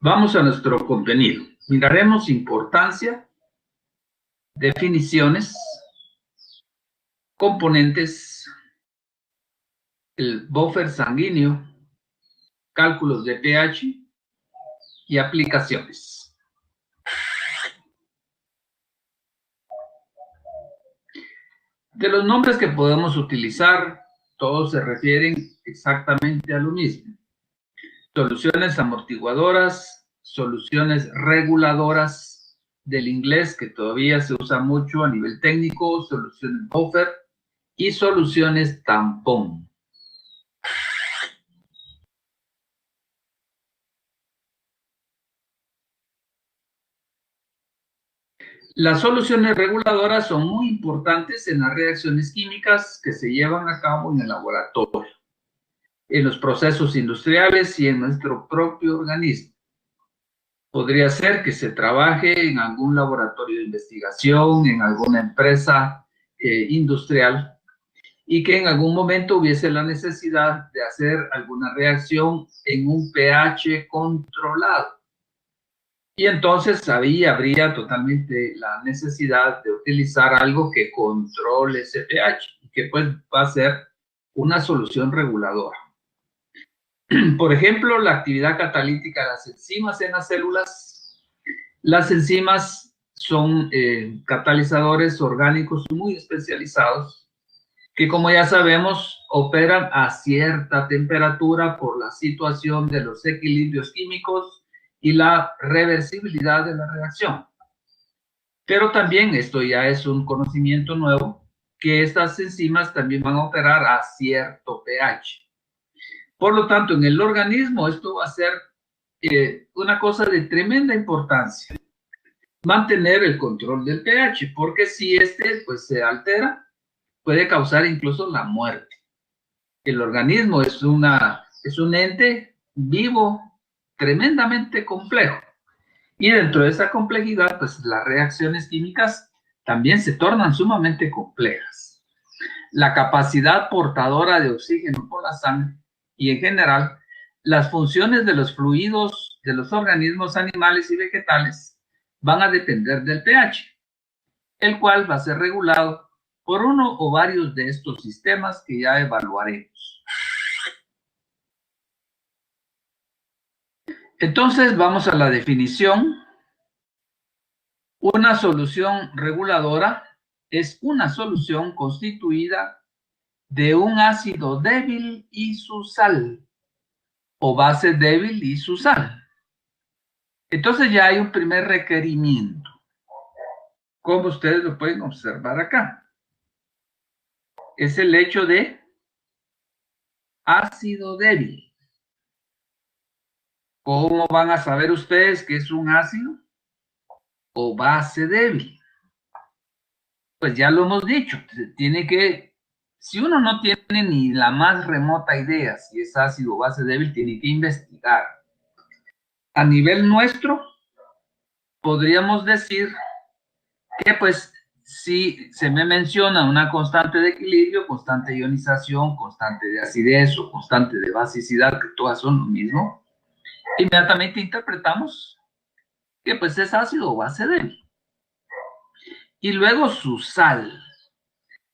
Vamos a nuestro contenido. Miraremos importancia, definiciones, componentes, el buffer sanguíneo, cálculos de pH y aplicaciones. De los nombres que podemos utilizar, todos se refieren exactamente a lo mismo. Soluciones amortiguadoras, soluciones reguladoras del inglés, que todavía se usa mucho a nivel técnico, soluciones buffer y soluciones tampón. Las soluciones reguladoras son muy importantes en las reacciones químicas que se llevan a cabo en el laboratorio, en los procesos industriales y en nuestro propio organismo. Podría ser que se trabaje en algún laboratorio de investigación, en alguna empresa industrial, y que en algún momento hubiese la necesidad de hacer alguna reacción en un pH controlado. Y entonces ahí habría totalmente la necesidad de utilizar algo que controle ese pH, y que pues va a ser una solución reguladora. Por ejemplo, la actividad catalítica de las enzimas en las células. Las enzimas son catalizadores orgánicos muy especializados que, como ya sabemos, operan a cierta temperatura por la situación de los equilibrios químicos y la reversibilidad de la reacción. Pero también, esto ya es un conocimiento nuevo, que estas enzimas también van a operar a cierto pH. Por lo tanto, en el organismo esto va a ser una cosa de tremenda importancia. Mantener el control del pH, porque si este pues se altera, puede causar incluso la muerte. El organismo es un ente vivo tremendamente complejo. Y dentro de esa complejidad, pues las reacciones químicas también se tornan sumamente complejas. La capacidad portadora de oxígeno por la sangre y en general las funciones de los fluidos de los organismos animales y vegetales van a depender del pH, el cual va a ser regulado por uno o varios de estos sistemas que ya evaluaremos. Entonces vamos a la definición. Una solución reguladora es una solución constituida de un ácido débil y su sal, o base débil y su sal. Entonces ya hay un primer requerimiento, como ustedes lo pueden observar acá. Es el hecho de ácido débil. ¿Cómo van a saber ustedes que es un ácido o base débil? Pues ya lo hemos dicho, tiene que, si uno no tiene ni la más remota idea si es ácido o base débil, tiene que investigar. A nivel nuestro, podríamos decir que pues si se me menciona una constante de equilibrio, constante de ionización, constante de acidez o constante de basicidad, que todas son lo mismo, inmediatamente interpretamos que pues es ácido o base débil. Y luego su sal.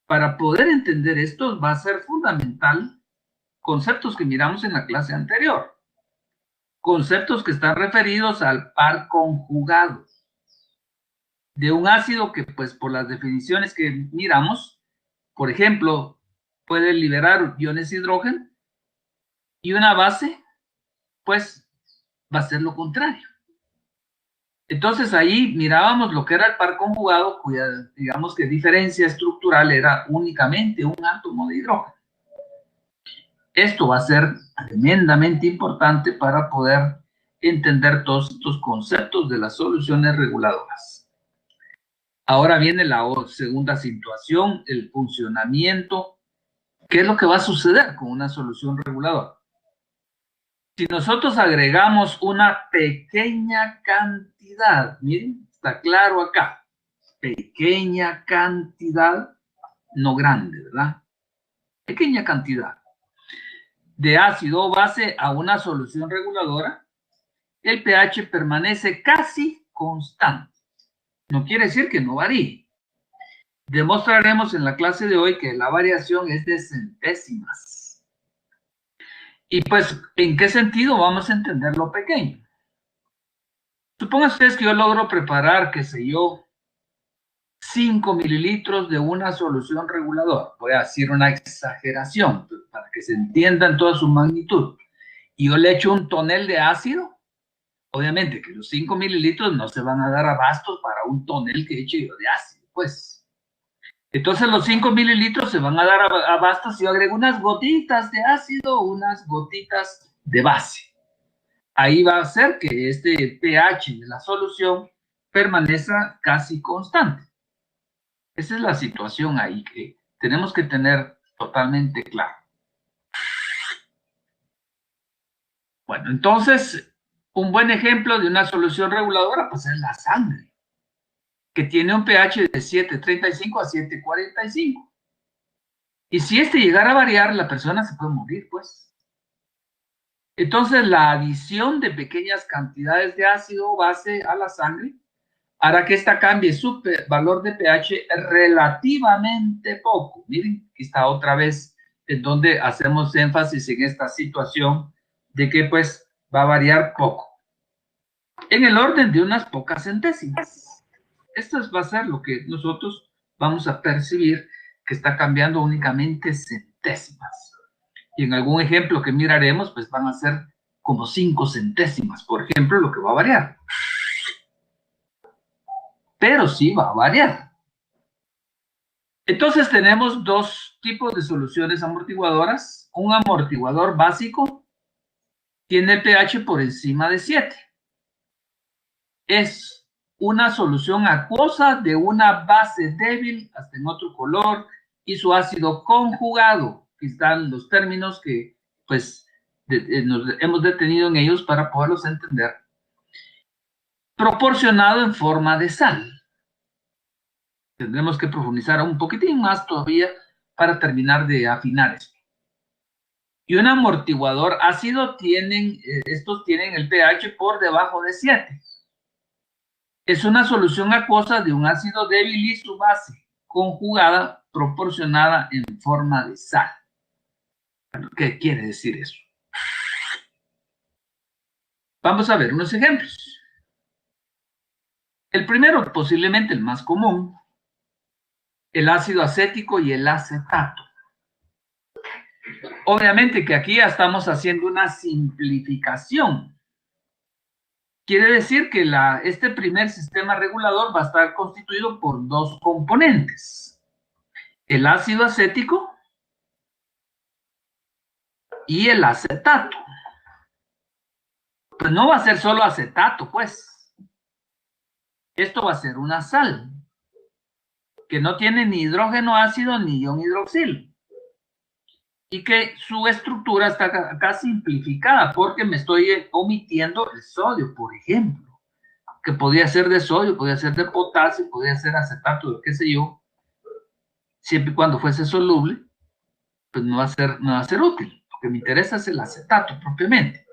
Para poder entender esto va a ser fundamental conceptos que miramos en la clase anterior. Conceptos que están referidos al par conjugado de un ácido que, pues, por las definiciones que miramos, por ejemplo, puede liberar iones hidrógeno, y una base, pues, va a ser lo contrario. Entonces ahí mirábamos lo que era el par conjugado, cuya, digamos que diferencia estructural era únicamente un átomo de hidrógeno. Esto va a ser tremendamente importante para poder entender todos estos conceptos de las soluciones reguladoras. Ahora viene la segunda situación, el funcionamiento. ¿Qué es lo que va a suceder con una solución reguladora? Si nosotros agregamos una pequeña cantidad, miren, está claro acá, pequeña cantidad, no grande, ¿verdad? Pequeña cantidad de ácido o base a una solución reguladora, el pH permanece casi constante. No quiere decir que no varíe. Demostraremos en la clase de hoy que la variación es de centésimas. Y pues, ¿en qué sentido vamos a entender lo pequeño? Supongan ustedes que yo logro preparar, qué sé yo, 5 mililitros de una solución reguladora. Voy a decir una exageración para que se entienda en toda su magnitud. Y yo le echo un tonel de ácido. Obviamente que los 5 mililitros no se van a dar abasto para un tonel que eche yo de ácido, pues. Entonces los 5 mililitros se van a dar abasto si yo agrego unas gotitas de ácido o unas gotitas de base. Ahí va a hacer que este pH de la solución permanezca casi constante. Esa es la situación ahí que tenemos que tener totalmente claro. Bueno, entonces, un buen ejemplo de una solución reguladora pues es la sangre, que tiene un pH de 7.35 a 7.45. Y si este llegara a variar, la persona se puede morir, pues. Entonces, la adición de pequeñas cantidades de ácido base a la sangre hará que esta cambie su valor de pH relativamente poco. Miren, aquí está otra vez en donde hacemos énfasis en esta situación de que pues va a variar poco. En el orden de unas pocas centésimas. Esto va a ser lo que nosotros vamos a percibir que está cambiando únicamente centésimas. Y en algún ejemplo que miraremos, pues van a ser como 5 centésimas, por ejemplo, lo que va a variar. Pero sí va a variar. Entonces tenemos dos tipos de soluciones amortiguadoras. Un amortiguador básico tiene el pH por encima de 7. Es una solución acuosa de una base débil, hasta en otro color, y su ácido conjugado. Aquí están los términos que pues nos hemos detenido en ellos para poderlos entender. Proporcionado en forma de sal. Tendremos que profundizar un poquitín más todavía para terminar de afinar esto. Y un amortiguador ácido estos tienen el pH por debajo de 7. Es una solución acuosa de un ácido débil y su base conjugada proporcionada en forma de sal. ¿Qué quiere decir eso? Vamos a ver unos ejemplos. El primero, posiblemente el más común, el ácido acético y el acetato. Obviamente que aquí ya estamos haciendo una simplificación. Quiere decir que este primer sistema regulador va a estar constituido por dos componentes. El ácido acético y el acetato. Pues no va a ser solo acetato, pues. Esto va a ser una sal que no tiene ni hidrógeno ácido ni ion hidroxilo. Y que su estructura está acá simplificada porque me estoy omitiendo el sodio, por ejemplo, que podría ser de sodio, podría ser de potasio, podría ser acetato, de qué sé yo, siempre y cuando fuese soluble, pues no va a ser útil. Lo que me interesa es el acetato propiamente.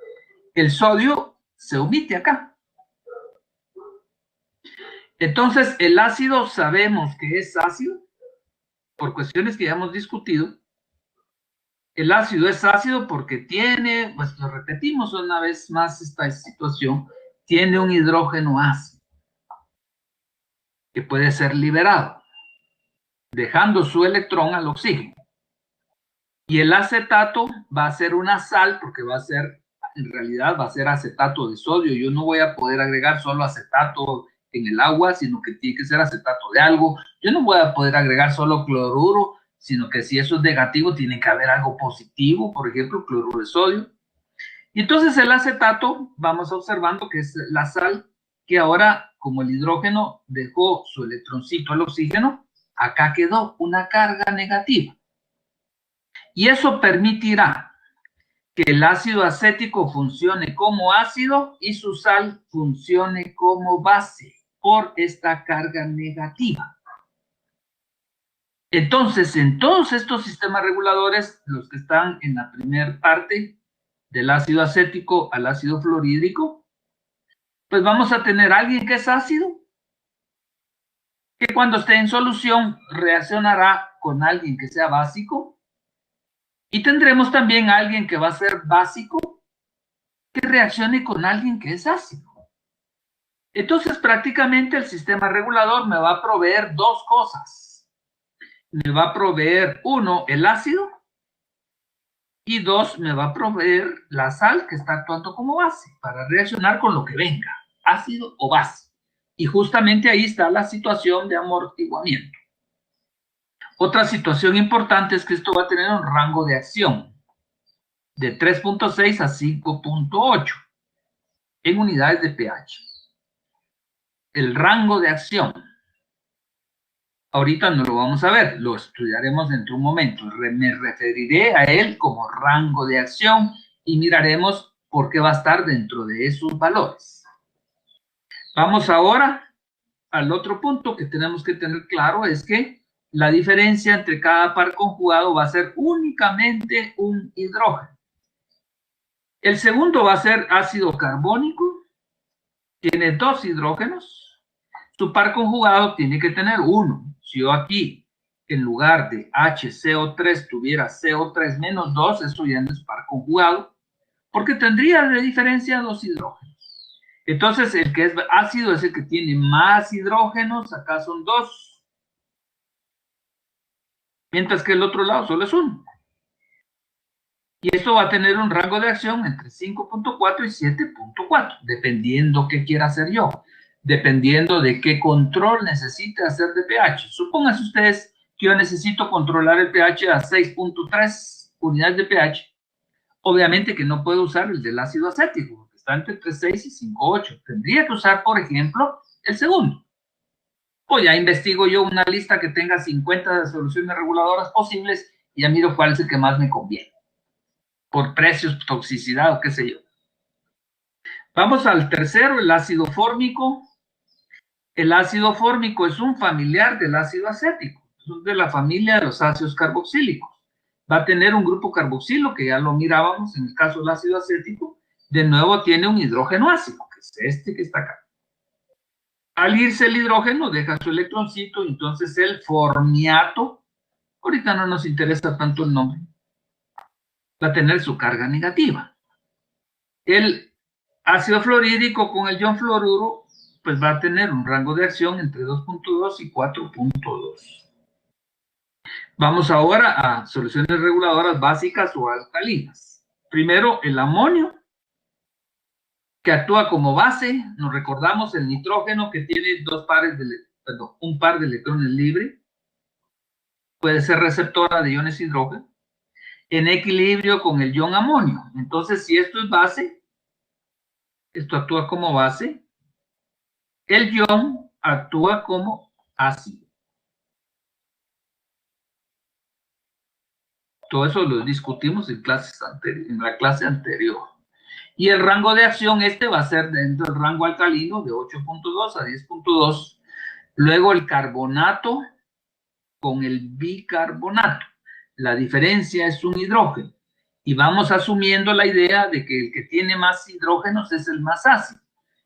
El sodio se omite acá. Entonces, el ácido sabemos que es ácido por cuestiones que ya hemos discutido. El ácido es ácido porque tiene, pues lo repetimos una vez más esta situación, tiene un hidrógeno ácido que puede ser liberado, dejando su electrón al oxígeno. Y el acetato va a ser una sal porque va a ser, en realidad va a ser acetato de sodio. Yo no voy a poder agregar solo acetato en el agua, sino que tiene que ser acetato de algo. Yo no voy a poder agregar solo cloruro, sino que si eso es negativo, tiene que haber algo positivo, por ejemplo, cloruro de sodio. Y entonces el acetato, vamos observando que es la sal que ahora, como el hidrógeno dejó su electroncito al oxígeno, acá quedó una carga negativa. Y eso permitirá que el ácido acético funcione como ácido y su sal funcione como base por esta carga negativa. Entonces, en todos estos sistemas reguladores, los que están en la primera parte, del ácido acético al ácido fluorhídrico, pues vamos a tener alguien que es ácido, que cuando esté en solución reaccionará con alguien que sea básico, y tendremos también alguien que va a ser básico que reaccione con alguien que es ácido. Entonces prácticamente el sistema regulador me va a proveer dos cosas. Me va a proveer, uno, el ácido, y dos, me va a proveer la sal que está actuando como base para reaccionar con lo que venga, ácido o base. Y justamente ahí está la situación de amortiguamiento. Otra situación importante es que esto va a tener un rango de acción de 3.6 a 5.8 en unidades de pH. El rango de acción, ahorita no lo vamos a ver, lo estudiaremos dentro de un momento. Me referiré a él como rango de acción y miraremos por qué va a estar dentro de esos valores. Vamos ahora al otro punto que tenemos que tener claro, es que la diferencia entre cada par conjugado va a ser únicamente un hidrógeno. El segundo va a ser ácido carbónico, tiene dos hidrógenos, su par conjugado tiene que tener uno. Si yo aquí, en lugar de HCO3 tuviera CO3 menos 2, eso ya no es par conjugado, porque tendría de diferencia dos hidrógenos. Entonces, el que es ácido es el que tiene más hidrógenos, acá son dos, mientras que el otro lado solo es uno. Y esto va a tener un rango de acción entre 5.4 y 7.4, dependiendo qué quiera hacer yo, dependiendo de qué control necesite hacer de pH. Supónganse ustedes que yo necesito controlar el pH a 6.3 unidades de pH. Obviamente que no puedo usar el del ácido acético, porque está entre 3.6 y 5.8. Tendría que usar, por ejemplo, el segundo. O ya investigo yo una lista que tenga 50 soluciones reguladoras posibles y ya miro cuál es el que más me conviene, por precios, toxicidad o qué sé yo. Vamos al tercero, el ácido fórmico. El ácido fórmico es un familiar del ácido acético, es de la familia de los ácidos carboxílicos. Va a tener un grupo carboxilo, que ya lo mirábamos en el caso del ácido acético. De nuevo tiene un hidrógeno ácido, que es este que está acá. Al irse el hidrógeno, deja su electroncito, entonces el formiato, ahorita no nos interesa tanto el nombre, va a tener su carga negativa. El ácido fluorídrico con el ion fluoruro, pues va a tener un rango de acción entre 2.2 y 4.2. Vamos ahora a soluciones reguladoras básicas o alcalinas. Primero, el amonio, que actúa como base. Nos recordamos el nitrógeno, que tiene un par de electrones libres. Puede ser receptora de iones hidrógeno, en equilibrio con el ion amonio. Entonces, si esto es base, esto actúa como base, el ion actúa como ácido. Todo eso lo discutimos en la clase anterior. Y el rango de acción va a ser dentro del rango alcalino de 8.2 a 10.2. Luego el carbonato con el bicarbonato. La diferencia es un hidrógeno. Y vamos asumiendo la idea de que el que tiene más hidrógenos es el más ácido.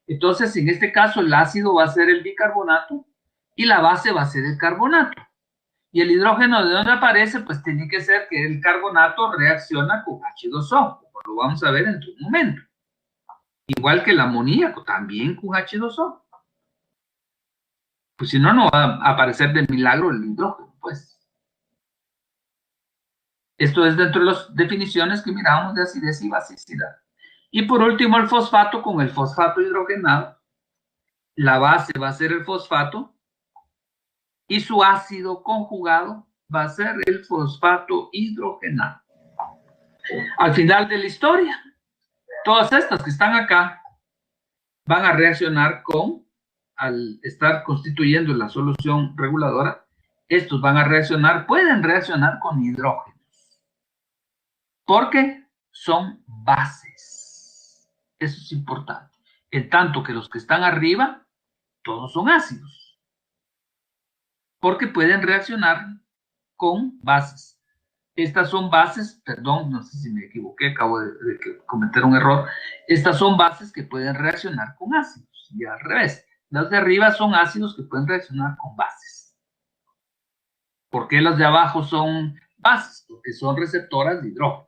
Entonces, en este caso, el ácido va a ser el bicarbonato y la base va a ser el carbonato. Y el hidrógeno, ¿de dónde aparece? Pues tiene que ser que el carbonato reacciona con H2O, como lo vamos a ver en un momento. Igual que el amoníaco, también con H2O. Pues si no, no va a aparecer de milagro el hidrógeno, pues. Esto es dentro de las definiciones que mirábamos de acidez y basicidad. Y por último, el fosfato con el fosfato hidrogenado. La base va a ser el fosfato y su ácido conjugado va a ser el fosfato hidrogenado. Al final de la historia, todas estas que están acá van a reaccionar al estar constituyendo la solución reguladora, estos van a reaccionar, pueden reaccionar con hidrógenos, porque son bases. Eso es importante. En tanto que los que están arriba, todos son ácidos, porque pueden reaccionar con bases. Estas son bases, perdón, no sé si me equivoqué, acabo de cometer un error. Estas son bases que pueden reaccionar con ácidos. y al revés. Los de arriba son ácidos que pueden reaccionar con bases. ¿Por qué los de abajo son bases? Porque son receptoras de hidrógeno.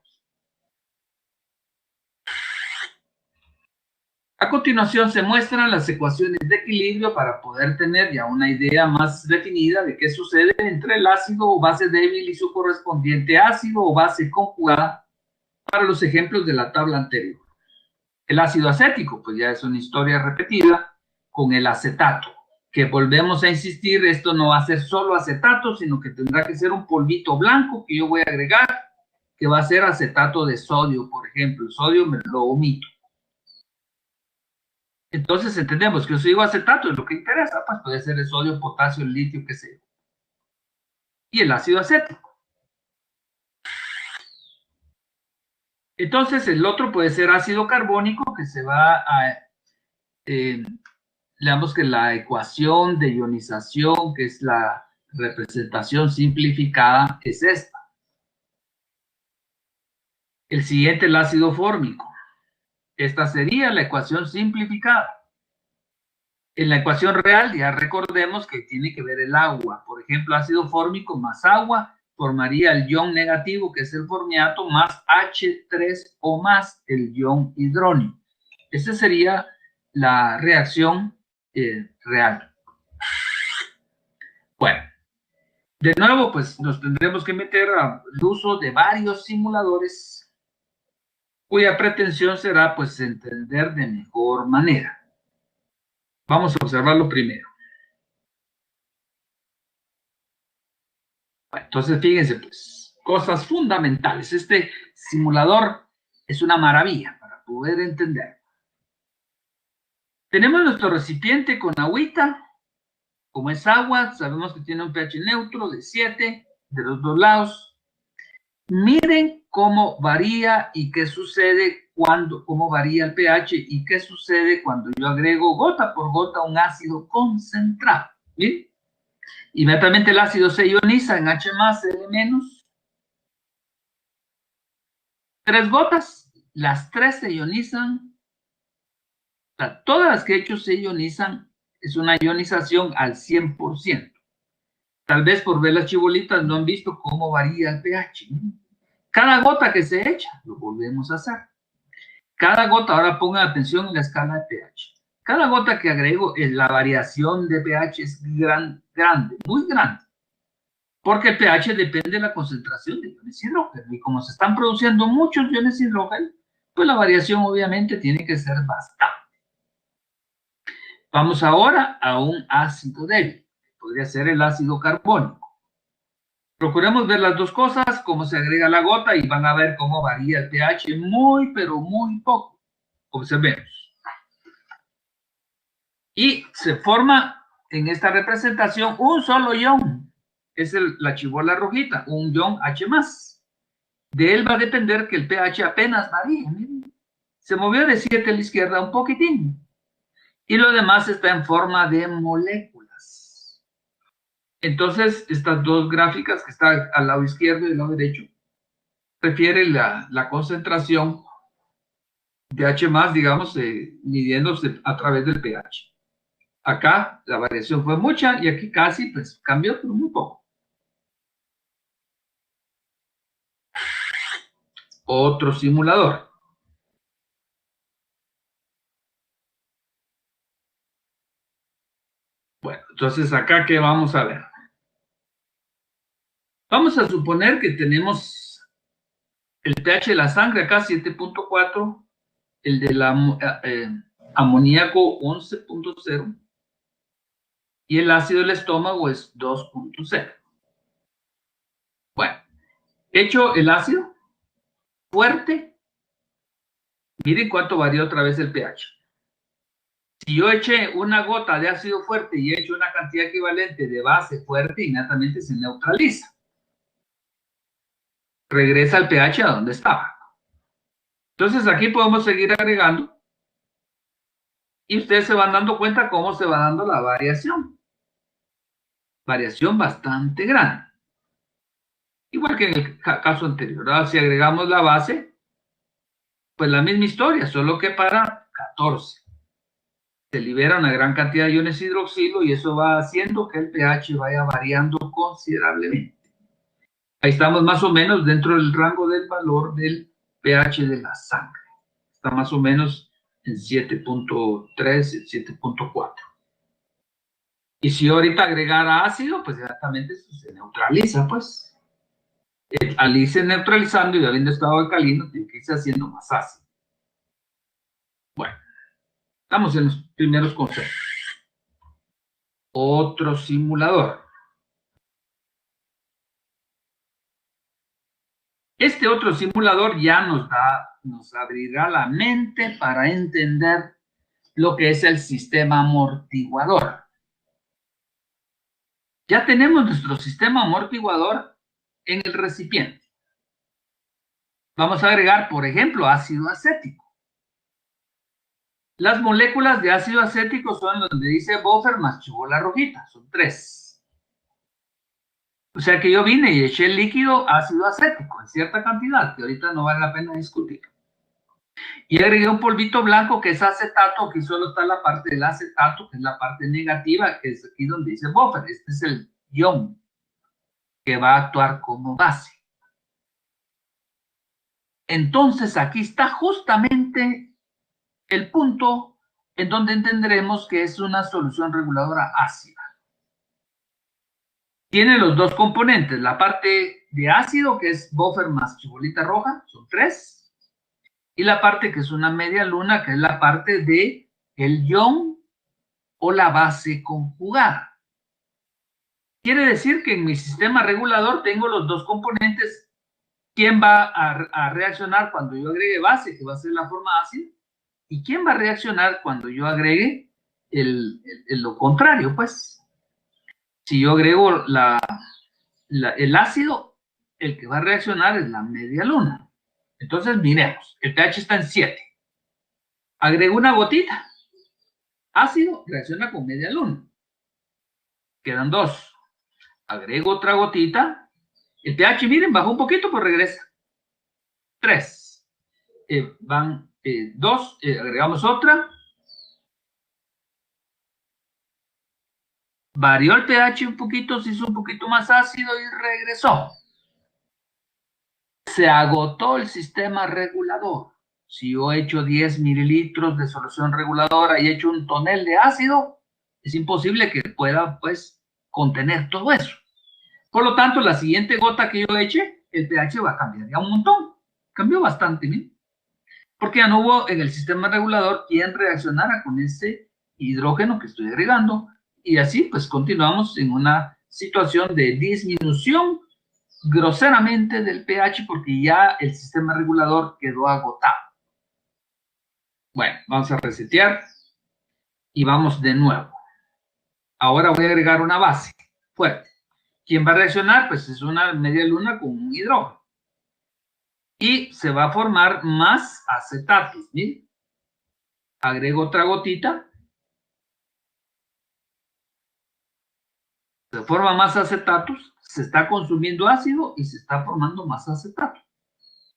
A continuación se muestran las ecuaciones de equilibrio para poder tener ya una idea más definida de qué sucede entre el ácido o base débil y su correspondiente ácido o base conjugada para los ejemplos de la tabla anterior. El ácido acético, pues ya es una historia repetida con el acetato, que volvemos a insistir, esto no va a ser solo acetato, sino que tendrá que ser un polvito blanco que yo voy a agregar, que va a ser acetato de sodio, por ejemplo. El sodio me lo omito. Entonces entendemos que si digo acetato es lo que interesa, pues puede ser el sodio, potasio, el litio, qué sé yo. Y el ácido acético. Entonces el otro puede ser ácido carbónico, que se va a, digamos que la ecuación de ionización, que es la representación simplificada, es esta. El siguiente, el ácido fórmico. Esta sería la ecuación simplificada. En la ecuación real ya recordemos que tiene que ver el agua. Por ejemplo, ácido fórmico más agua formaría el ion negativo, que es el formiato, más H3O más el ion hidróneo. Esta sería la reacción real. Bueno, de nuevo, pues nos tendremos que meter al uso de varios simuladores cuya pretensión será, pues, entender de mejor manera. Vamos a observarlo primero. Bueno, entonces, fíjense, pues, cosas fundamentales. Este simulador es una maravilla para poder entender. Tenemos nuestro recipiente con agüita. Como es agua, sabemos que tiene un pH neutro de 7 de los dos lados. Miren cómo varía y qué sucede cuando, cómo varía el pH y qué sucede cuando yo agrego gota por gota un ácido concentrado. ¿Bien? Inmediatamente el ácido se ioniza en H+, L-. 3 gotas, las 3 se ionizan. O sea, todas las que he hecho se ionizan, es una ionización al 100%. Tal vez por ver las chibolitas no han visto cómo varía el pH. Cada gota que se echa, lo volvemos a hacer. Cada gota, ahora pongan atención en la escala de pH. Cada gota que agrego, la variación de pH es grande, muy grande. Porque el pH depende de la concentración de iones hidrógeno. Y como se están produciendo muchos iones hidrógeno, pues la variación obviamente tiene que ser bastante. Vamos ahora a un ácido débil, que podría ser el ácido carbónico. Procuremos ver las dos cosas, cómo se agrega la gota y van a ver cómo varía el pH muy, pero muy poco. Observemos. Y se forma en esta representación un solo ion. Es la chibola rojita, un ion H+. De él va a depender que el pH apenas varía. Miren. Se movió de 7 a la izquierda un poquitín. Y lo demás está en forma de moléculas. Entonces, estas dos gráficas que están al lado izquierdo y al lado derecho refieren la concentración de H+, digamos, midiéndose a través del pH. Acá la variación fue mucha y aquí casi, pues, cambió, pero muy poco. Otro simulador. Bueno, entonces acá, ¿qué vamos a ver? Vamos a suponer que tenemos el pH de la sangre acá 7.4, el de la amoníaco 11.0 y el ácido del estómago es 2.0. Bueno, hecho el ácido fuerte, miren cuánto varía otra vez el pH. Si yo eché una gota de ácido fuerte y he hecho una cantidad equivalente de base fuerte, inmediatamente se neutraliza. Regresa al pH a donde estaba. Entonces aquí podemos seguir agregando y ustedes se van dando cuenta cómo se va dando la variación. Variación bastante grande. Igual que en el caso anterior. Ahora, si agregamos la base, pues la misma historia, solo que para 14. se libera una gran cantidad de iones hidroxilo y eso va haciendo que el pH vaya variando considerablemente. Ahí estamos más o menos dentro del rango del valor del pH de la sangre. Está más o menos en 7.3, 7.4. Y si ahorita agregara ácido, pues exactamente eso se neutraliza, pues. Al irse neutralizando y habiendo estado alcalino, tiene que irse haciendo más ácido. Bueno, estamos en los primeros conceptos. Otro simulador. Este otro simulador ya nos abrirá la mente para entender lo que es el sistema amortiguador. Ya tenemos nuestro sistema amortiguador en el recipiente. Vamos a agregar, por ejemplo, ácido acético. Las moléculas de ácido acético son donde dice buffer más chibola rojita, son 3. O sea que yo vine y eché el líquido ácido acético en cierta cantidad, que ahorita no vale la pena discutir. Y agregué un polvito blanco que es acetato, aquí solo está la parte del acetato, que es la parte negativa, que es aquí donde dice buffer. Este es el ion que va a actuar como base. Entonces aquí está justamente el punto en donde entenderemos que es una solución reguladora ácida. Tiene los dos componentes, la parte de ácido, que es buffer más chibolita roja, son 3, y la parte que es una media luna, que es la parte de el ion o la base conjugada. Quiere decir que en mi sistema regulador tengo los dos componentes. ¿Quién va a reaccionar cuando yo agregue base, que va a ser la forma ácida? ¿Y quién va a reaccionar cuando yo agregue lo contrario? Pues, si yo agrego el ácido, el que va a reaccionar es la media luna. Entonces, miremos, el pH está en 7. Agrego una gotita. Ácido reacciona con media luna. Quedan 2. Agrego otra gotita. El pH, miren, bajó un poquito, pues regresa. 3. Van 2. Agregamos otra. Varió el pH un poquito, se hizo un poquito más ácido y regresó. Se agotó el sistema regulador. Si yo echo 10 mililitros de solución reguladora y echo un tonel de ácido, es imposible que pueda, pues, contener todo eso. Por lo tanto, la siguiente gota que yo eche, el pH va a cambiar ya un montón. Cambió bastante, ¿no? Porque ya no hubo en el sistema regulador quien reaccionara con ese hidrógeno que estoy agregando. Y así, pues, continuamos en una situación de disminución groseramente del pH porque ya el sistema regulador quedó agotado. Bueno, vamos a resetear y vamos de nuevo. Ahora voy a agregar una base fuerte. ¿Quién va a reaccionar? Pues es una media luna con un hidrógeno. Y se va a formar más acetatos. ¿Sí? Agrego otra gotita. Se forma más acetatos, se está consumiendo ácido y se está formando más acetato.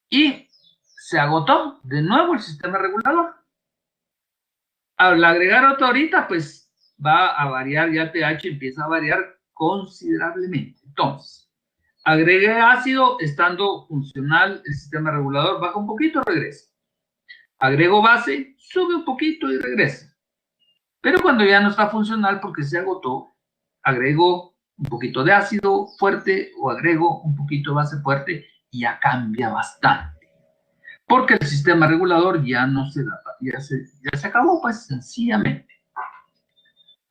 Y se agotó de nuevo el sistema regulador. Al agregar otra ahorita, pues va a variar, ya el pH empieza a variar considerablemente. Entonces, agregué ácido, estando funcional el sistema regulador, baja un poquito, regresa. Agrego base, sube un poquito y regresa. Pero cuando ya no está funcional porque se agotó, agrego un poquito de ácido fuerte o agrego un poquito de base fuerte y ya cambia bastante. Porque el sistema regulador ya no se da, ya se acabó, pues sencillamente.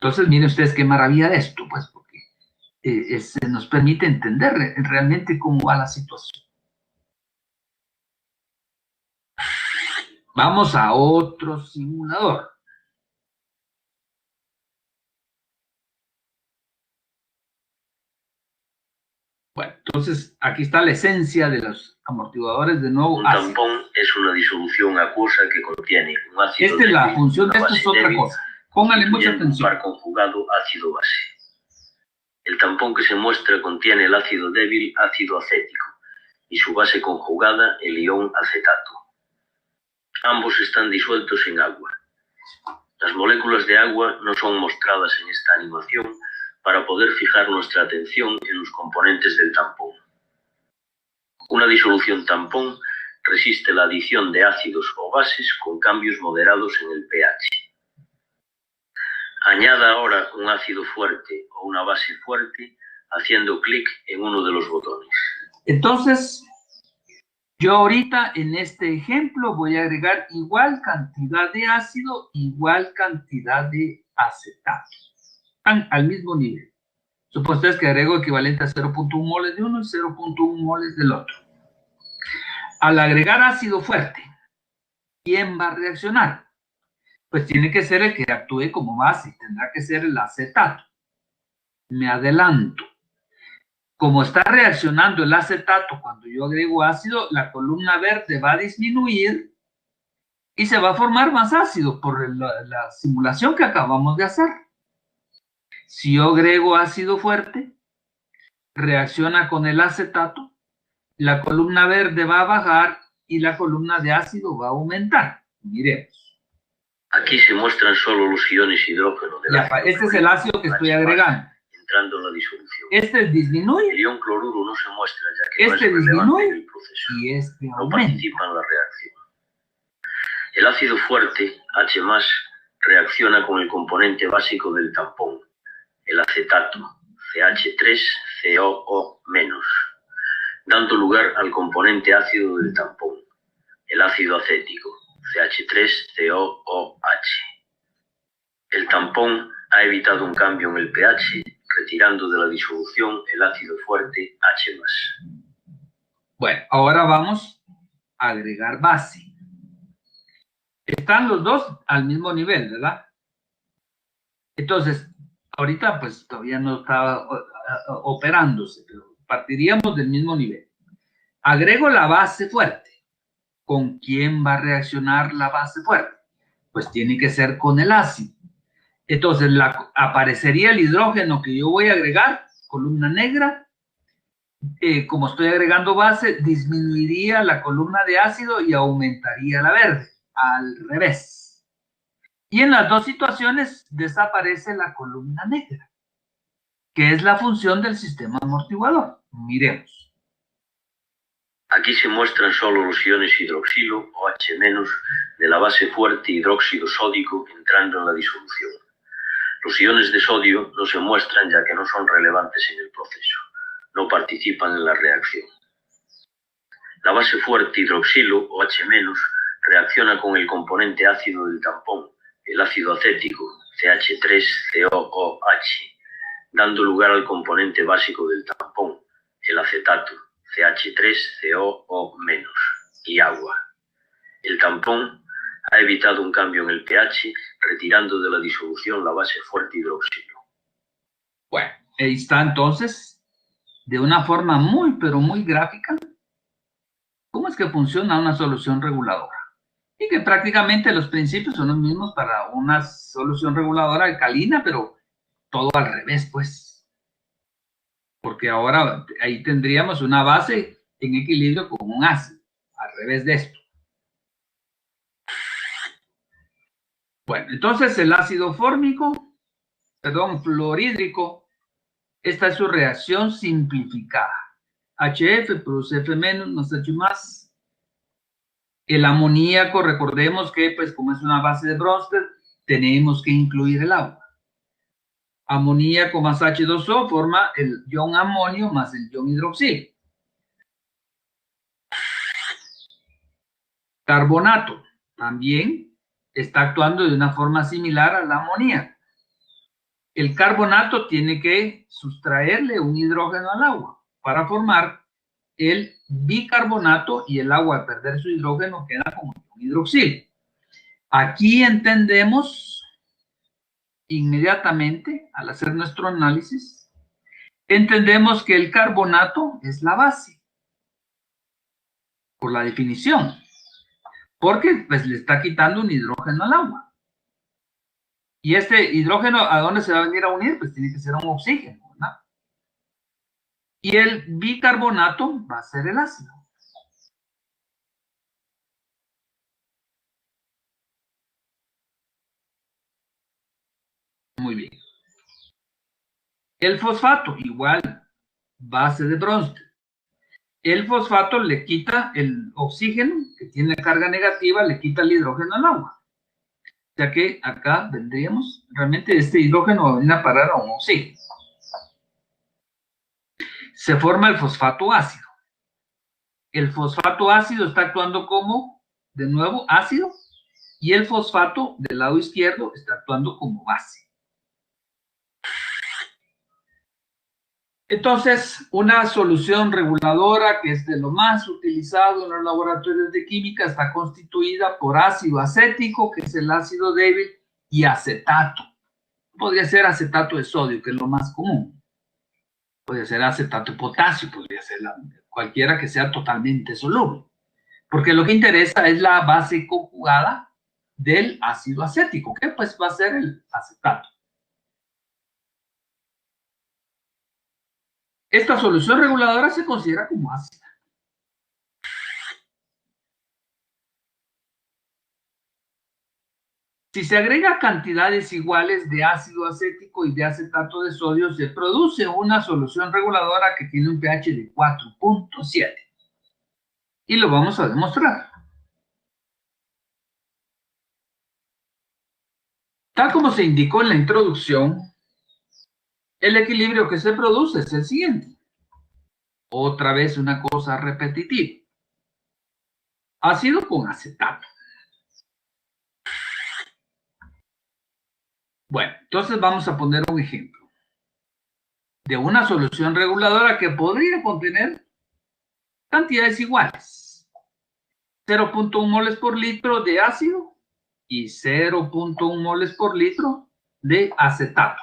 Entonces, miren ustedes qué maravilla de esto, pues, porque se nos permite entender realmente cómo va la situación. Vamos a otro simulador. Bueno, entonces aquí está la esencia de los amortiguadores de nuevo. Un tampón es una disolución acuosa que contiene un ácido. Esta es la función de esto, es otra cosa. Pónganle mucha atención. Un par conjugado ácido-base. El tampón que se muestra contiene el ácido débil ácido acético y su base conjugada el ion acetato. Ambos están disueltos en agua. Las moléculas de agua no son mostradas en esta animación para poder fijar nuestra atención en los componentes del tampón. Una disolución tampón resiste la adición de ácidos o bases con cambios moderados en el pH. Añada ahora un ácido fuerte o una base fuerte haciendo clic en uno de los botones. Entonces, yo ahorita en este ejemplo voy a agregar igual cantidad de ácido, igual cantidad de acetato. Están al mismo nivel. Supongo ustedes que agrego equivalente a 0.1 moles de uno y 0.1 moles del otro. Al agregar ácido fuerte, ¿quién va a reaccionar? Pues tiene que ser el que actúe como base, tendrá que ser el acetato. Me adelanto. Como está reaccionando el acetato cuando yo agrego ácido, la columna verde va a disminuir y se va a formar más ácido por la simulación que acabamos de hacer. Si yo agrego ácido fuerte, reacciona con el acetato, la columna verde va a bajar y la columna de ácido va a aumentar. Miremos. Aquí se muestran solo los iones hidrógeno del ácido. Este es el ácido que estoy agregando. Entrando en la disolución. Este disminuye. El ion cloruro no se muestra ya que este no es relevante en el proceso. Y este no aumenta. participa en la reacción. El ácido fuerte, H+, reacciona con el componente básico del tampón, el acetato, CH3COO-, dando lugar al componente ácido del tampón, el ácido acético, CH3COOH. El tampón ha evitado un cambio en el pH, retirando de la disolución el ácido fuerte H+. Bueno, ahora vamos a agregar base. Están los dos al mismo nivel, ¿verdad? Entonces, ahorita pues todavía no estaba operándose, pero partiríamos del mismo nivel. Agrego la base fuerte. ¿Con quién va a reaccionar la base fuerte? Pues tiene que ser con el ácido. Entonces, aparecería el hidrógeno que yo voy a agregar, columna negra. Como estoy agregando base, disminuiría la columna de ácido y aumentaría la verde. Al revés. Y en las dos situaciones desaparece la columna negra, que es la función del sistema amortiguador. Miremos. Aquí se muestran solo los iones hidroxilo o H- de la base fuerte hidróxido sódico entrando en la disolución. Los iones de sodio no se muestran ya que no son relevantes en el proceso, no participan en la reacción. La base fuerte hidroxilo o H- reacciona con el componente ácido del tampón, el ácido acético, CH3COOH, dando lugar al componente básico del tampón, el acetato, CH3COO-, y agua. El tampón ha evitado un cambio en el pH, retirando de la disolución la base fuerte hidroxilo. Bueno, ahí está entonces, de una forma muy, pero muy gráfica, cómo es que funciona una solución reguladora. Y que prácticamente los principios son los mismos para una solución reguladora alcalina, pero todo al revés, pues. Porque ahora ahí tendríamos una base en equilibrio con un ácido, al revés de esto. Bueno, entonces el ácido fluorhídrico, esta es su reacción simplificada. HF produce F- más H+. El amoníaco, recordemos que pues como es una base de Bronsted, tenemos que incluir el agua. Amoníaco más H2O forma el ion amonio más el ion hidroxilo. Carbonato también está actuando de una forma similar al amoníaco. El carbonato tiene que sustraerle un hidrógeno al agua para formar el bicarbonato y el agua al perder su hidrógeno queda como un hidroxilo. Aquí entendemos inmediatamente al hacer nuestro análisis, entendemos que el carbonato es la base por la definición, porque pues le está quitando un hidrógeno al agua. Y este hidrógeno, ¿a dónde se va a venir a unir? Pues tiene que ser un oxígeno, ¿verdad? Y el bicarbonato va a ser el ácido. Muy bien. El fosfato, igual, base de Bronsted. El fosfato le quita el oxígeno, que tiene carga negativa, le quita el hidrógeno al agua. Ya que acá vendríamos, realmente este hidrógeno va a venir a parar a un oxígeno. Se forma el fosfato ácido. El fosfato ácido está actuando como, de nuevo, ácido, y el fosfato del lado izquierdo está actuando como base. Entonces, una solución reguladora que es de lo más utilizado en los laboratorios de química está constituida por ácido acético, que es el ácido débil, y acetato. Podría ser acetato de sodio, que es lo más común. Podría ser acetato de potasio, podría ser cualquiera que sea totalmente soluble. Porque lo que interesa es la base conjugada del ácido acético, que pues va a ser el acetato. Esta solución reguladora se considera como ácida. Si se agrega cantidades iguales de ácido acético y de acetato de sodio, se produce una solución reguladora que tiene un pH de 4.7. Y lo vamos a demostrar. Tal como se indicó en la introducción, el equilibrio que se produce es el siguiente. Otra vez una cosa repetitiva. Ácido con acetato. Bueno, entonces vamos a poner un ejemplo de una solución reguladora que podría contener cantidades iguales. 0.1 moles por litro de ácido y 0.1 moles por litro de acetato.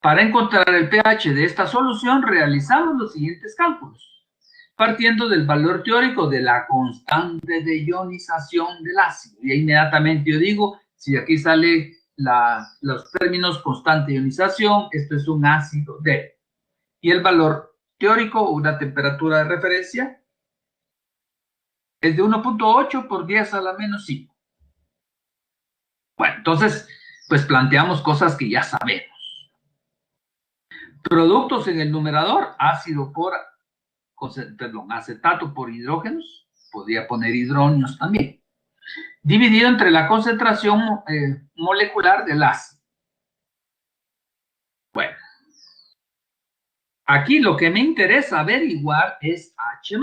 Para encontrar el pH de esta solución realizamos los siguientes cálculos, partiendo del valor teórico de la constante de ionización del ácido. Y inmediatamente yo digo, si aquí sale los términos constante de ionización, esto es un ácido débil. Y el valor teórico, una temperatura de referencia, es de 1.8 por 10 a la menos 5. Bueno, entonces, pues planteamos cosas que ya sabemos. Productos en el numerador, ácido por, perdón, acetato por hidrógenos, podría poner hidrógenos también, dividido entre la concentración molecular del ácido. Bueno, aquí lo que me interesa averiguar es H+.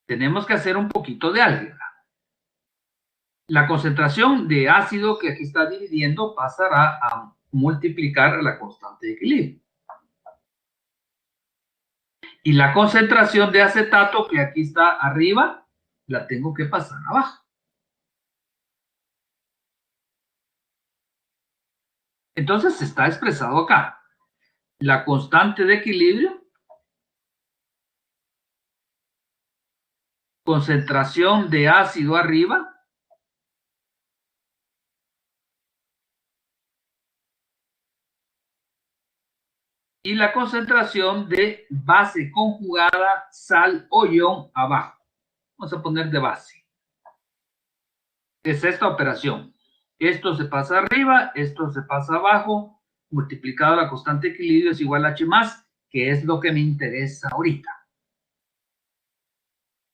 Tenemos que hacer un poquito de álgebra. La concentración de ácido que aquí está dividiendo pasará a multiplicar la constante de equilibrio. Y la concentración de acetato que aquí está arriba, la tengo que pasar abajo. Entonces está expresado acá. La constante de equilibrio, concentración de ácido arriba, y la concentración de base conjugada, sal o ion abajo. Vamos a poner de base. Es esta operación. Esto se pasa arriba, esto se pasa abajo, multiplicado la constante de equilibrio es igual a H+, que es lo que me interesa ahorita.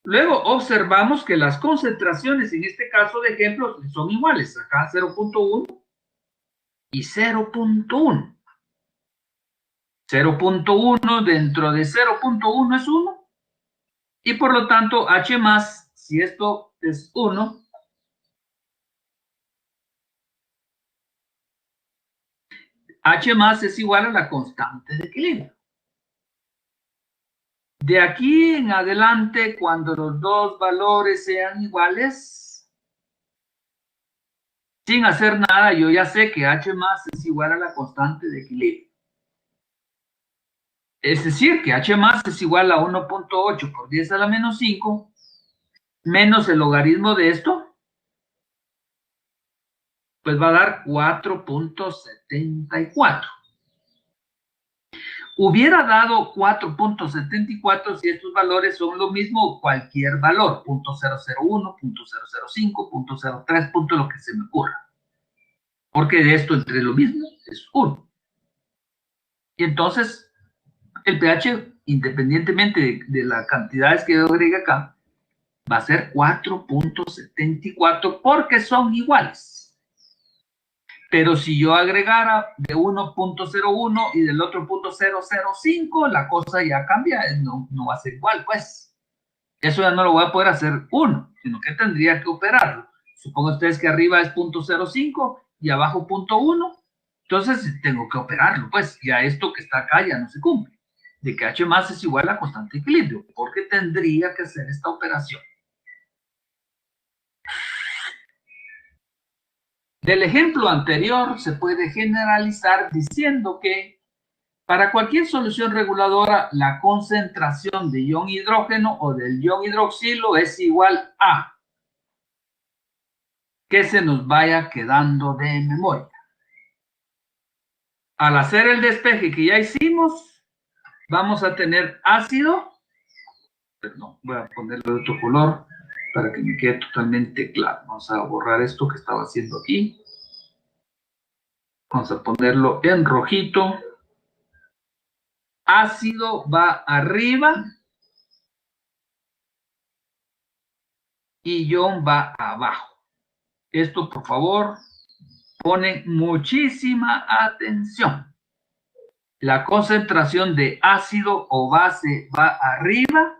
Luego observamos que las concentraciones, en este caso de ejemplo, son iguales. Acá 0.1 y 0.1. 0.1 dentro de 0.1 es 1. Y por lo tanto, H+, si esto es 1, H+ es igual a la constante de equilibrio. De aquí en adelante, cuando los dos valores sean iguales, sin hacer nada, yo ya sé que H+ es igual a la constante de equilibrio. Es decir, que H+ es igual a 1.8 por 10 a la menos 5, menos el logaritmo de esto, pues va a dar 4.74. hubiera dado 4.74 si estos valores son lo mismo, cualquier valor, 0.001, 0.005, 0.03, lo que se me ocurra. Porque de esto entre lo mismo es 1. Y entonces, el pH, independientemente de las cantidades que yo agregue acá, va a ser 4.74 porque son iguales. Pero si yo agregara de 1.01 y del otro 0.005, la cosa ya cambia, no va a ser igual, pues. Eso ya no lo voy a poder hacer 1, sino que tendría que operarlo. Supongo ustedes que arriba es 0.05 y abajo 0.1. Entonces tengo que operarlo, pues. Ya esto que está acá ya no se cumple. De que H más es igual a constante de equilibrio, porque tendría que hacer esta operación. Del ejemplo anterior se puede generalizar diciendo que para cualquier solución reguladora la concentración de ion hidrógeno o del ion hidroxilo es igual a que se nos vaya quedando de memoria. Al hacer el despeje que ya hicimos, vamos a tener ácido. Perdón, voy a ponerle de otro color para que me quede totalmente claro. Vamos a borrar esto que estaba haciendo aquí. Vamos a ponerlo en rojito. Ácido va arriba y ion va abajo. Esto, por favor, ponen muchísima atención. La concentración de ácido o base va arriba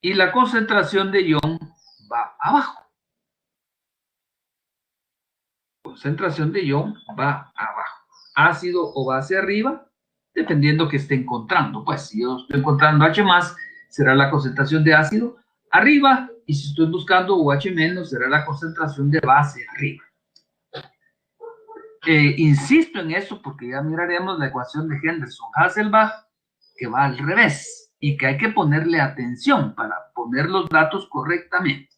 y la concentración de ion va abajo. Concentración de ion va abajo. Ácido o base arriba, dependiendo que esté encontrando. Pues si yo estoy encontrando H+, será la concentración de ácido arriba, y si estoy buscando OH-, será la concentración de base arriba. Insisto en eso porque ya miraremos la ecuación de Henderson-Hasselbalch, que va al revés, y que hay que ponerle atención para poner los datos correctamente.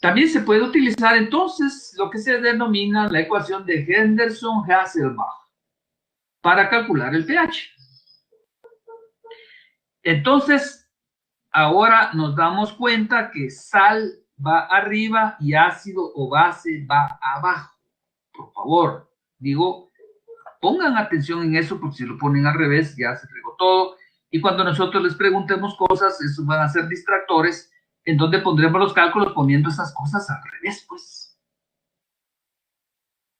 También se puede utilizar entonces lo que se denomina la ecuación de Henderson-Hasselbalch para calcular el pH. Entonces, ahora nos damos cuenta que sal va arriba y ácido o base va abajo. Por favor, digo, pongan atención en eso porque si lo ponen al revés ya se fregó todo. Y cuando nosotros les preguntemos cosas, esos van a ser distractores en donde pondremos los cálculos poniendo esas cosas al revés, pues.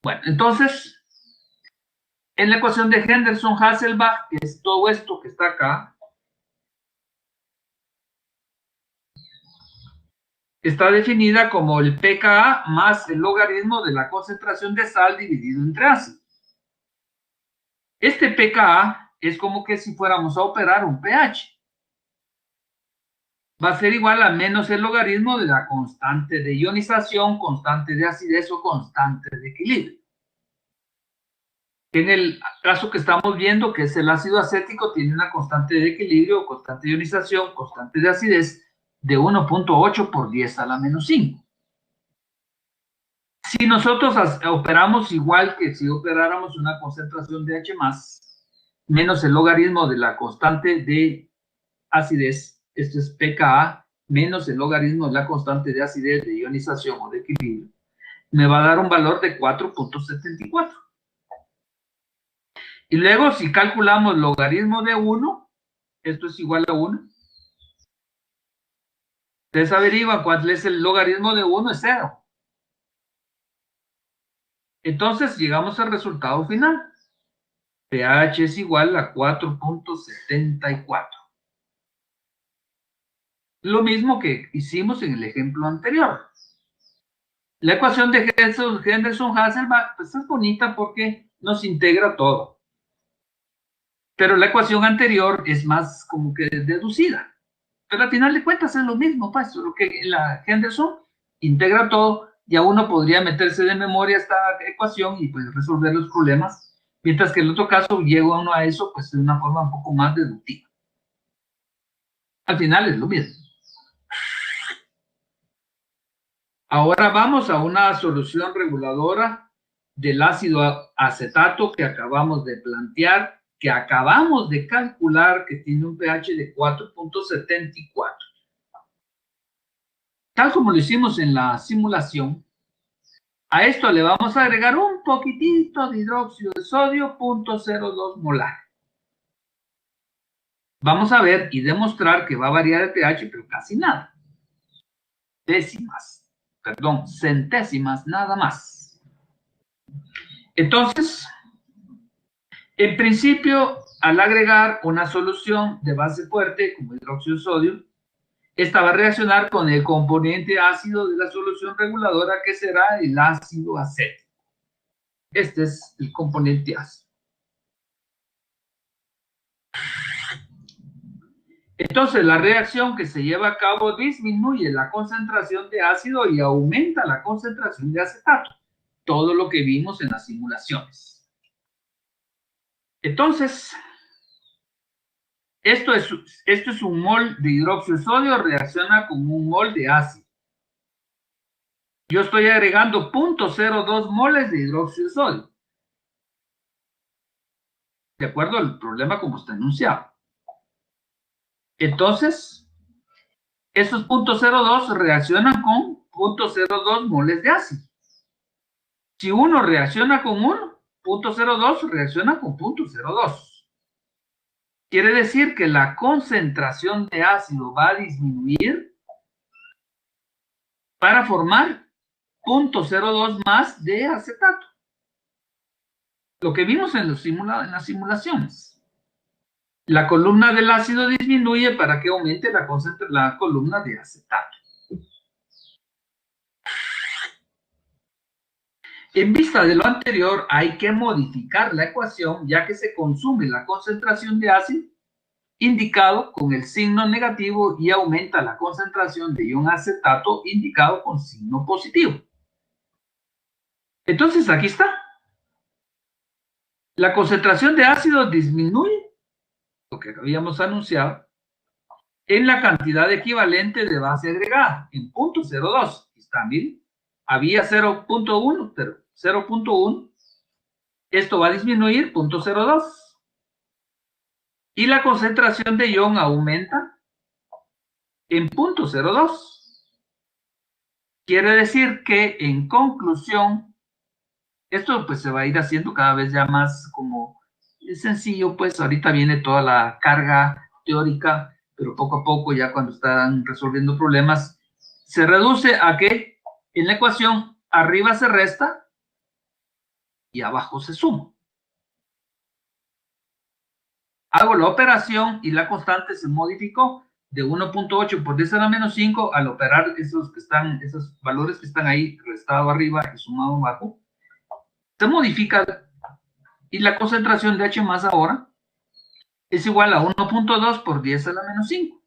Bueno, entonces, en la ecuación de Henderson-Hasselbalch, que es todo esto que está acá, está definida como el pKa más el logaritmo de la concentración de sal dividido entre ácido. Este pKa es como que si fuéramos a operar un pH. Va a ser igual a menos el logaritmo de la constante de ionización, constante de acidez o constante de equilibrio. En el caso que estamos viendo, que es el ácido acético, tiene una constante de equilibrio, constante de ionización, constante de acidez de 1.8 por 10 a la menos 5. Si nosotros operamos igual que si operáramos una concentración de H+, menos el logaritmo de la constante de acidez, esto es pKa, menos el logaritmo de la constante de acidez, de ionización o de equilibrio, me va a dar un valor de 4.74. Y luego, si calculamos logaritmo de 1, esto es igual a 1. Ustedes averiguan cuál es el logaritmo de 1, es 0. Entonces, llegamos al resultado final. pH es igual a 4.74. Lo mismo que hicimos en el ejemplo anterior. La ecuación de Henderson-Hasselbalch pues es bonita porque nos integra todo. Pero la ecuación anterior es más como que deducida. Pero al final de cuentas es lo mismo, pues, solo que la Henderson integra todo y a uno podría meterse de memoria esta ecuación y pues resolver los problemas, mientras que en el otro caso llega uno a eso pues de una forma un poco más deductiva. Al final es lo mismo. Ahora vamos a una solución reguladora del ácido acetato que acabamos de plantear, que acabamos de calcular, que tiene un pH de 4.74. Tal como lo hicimos en la simulación, a esto le vamos a agregar un poquitito de hidróxido de sodio, 0.02 molar. Vamos a ver y demostrar que va a variar el pH, pero casi nada. Centésimas nada más. Entonces, en principio, al agregar una solución de base fuerte como hidróxido de sodio, esta va a reaccionar con el componente ácido de la solución reguladora, que será el ácido acético. Este es el componente ácido. Entonces, la reacción que se lleva a cabo disminuye la concentración de ácido y aumenta la concentración de acetato. Todo lo que vimos en las simulaciones. Entonces, esto es un mol de hidróxido de sodio, reacciona con un mol de ácido. Yo estoy agregando 0.02 moles de hidróxido de sodio. De acuerdo al problema como está enunciado. Entonces, esos 0.02 reaccionan con 0.02 moles de ácido. Si uno reacciona con 0.02 reacciona con 0.02. Quiere decir que la concentración de ácido va a disminuir para formar 0.02 más de acetato. Lo que vimos en las simulaciones. La columna del ácido disminuye para que aumente la columna de acetato. En vista de lo anterior, hay que modificar la ecuación, ya que se consume la concentración de ácido indicado con el signo negativo y aumenta la concentración de ion acetato indicado con signo positivo. Entonces, aquí está. La concentración de ácido disminuye, lo que habíamos anunciado, en la cantidad equivalente de base agregada, en 0.02. Está, miren, había 0.1, pero 0.1, esto va a disminuir 0.02. Y la concentración de ion aumenta en 0.02. Quiere decir que, en conclusión, esto pues se va a ir haciendo cada vez ya más como sencillo, pues ahorita viene toda la carga teórica, pero poco a poco ya cuando están resolviendo problemas, se reduce a que en la ecuación arriba se resta y abajo se suma. Hago la operación y la constante se modificó de 1.8 por 10 a la menos 5 al operar esos valores que están ahí restado arriba y sumado abajo. Se modifica y la concentración de H más ahora es igual a 1.2 por 10 a la menos 5.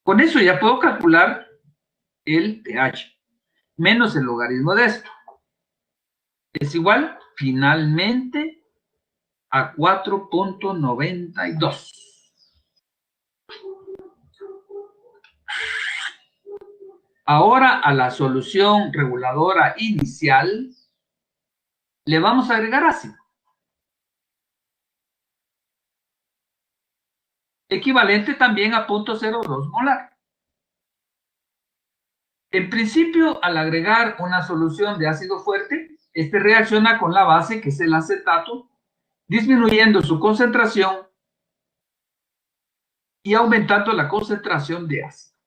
Con eso ya puedo calcular el pH menos el logaritmo de esto. Es igual finalmente a 4.92. Ahora a la solución reguladora inicial le vamos a agregar ácido. Equivalente también a 0.02 molar. En principio, al agregar una solución de ácido fuerte, este reacciona con la base, que es el acetato, disminuyendo su concentración y aumentando la concentración de ácido.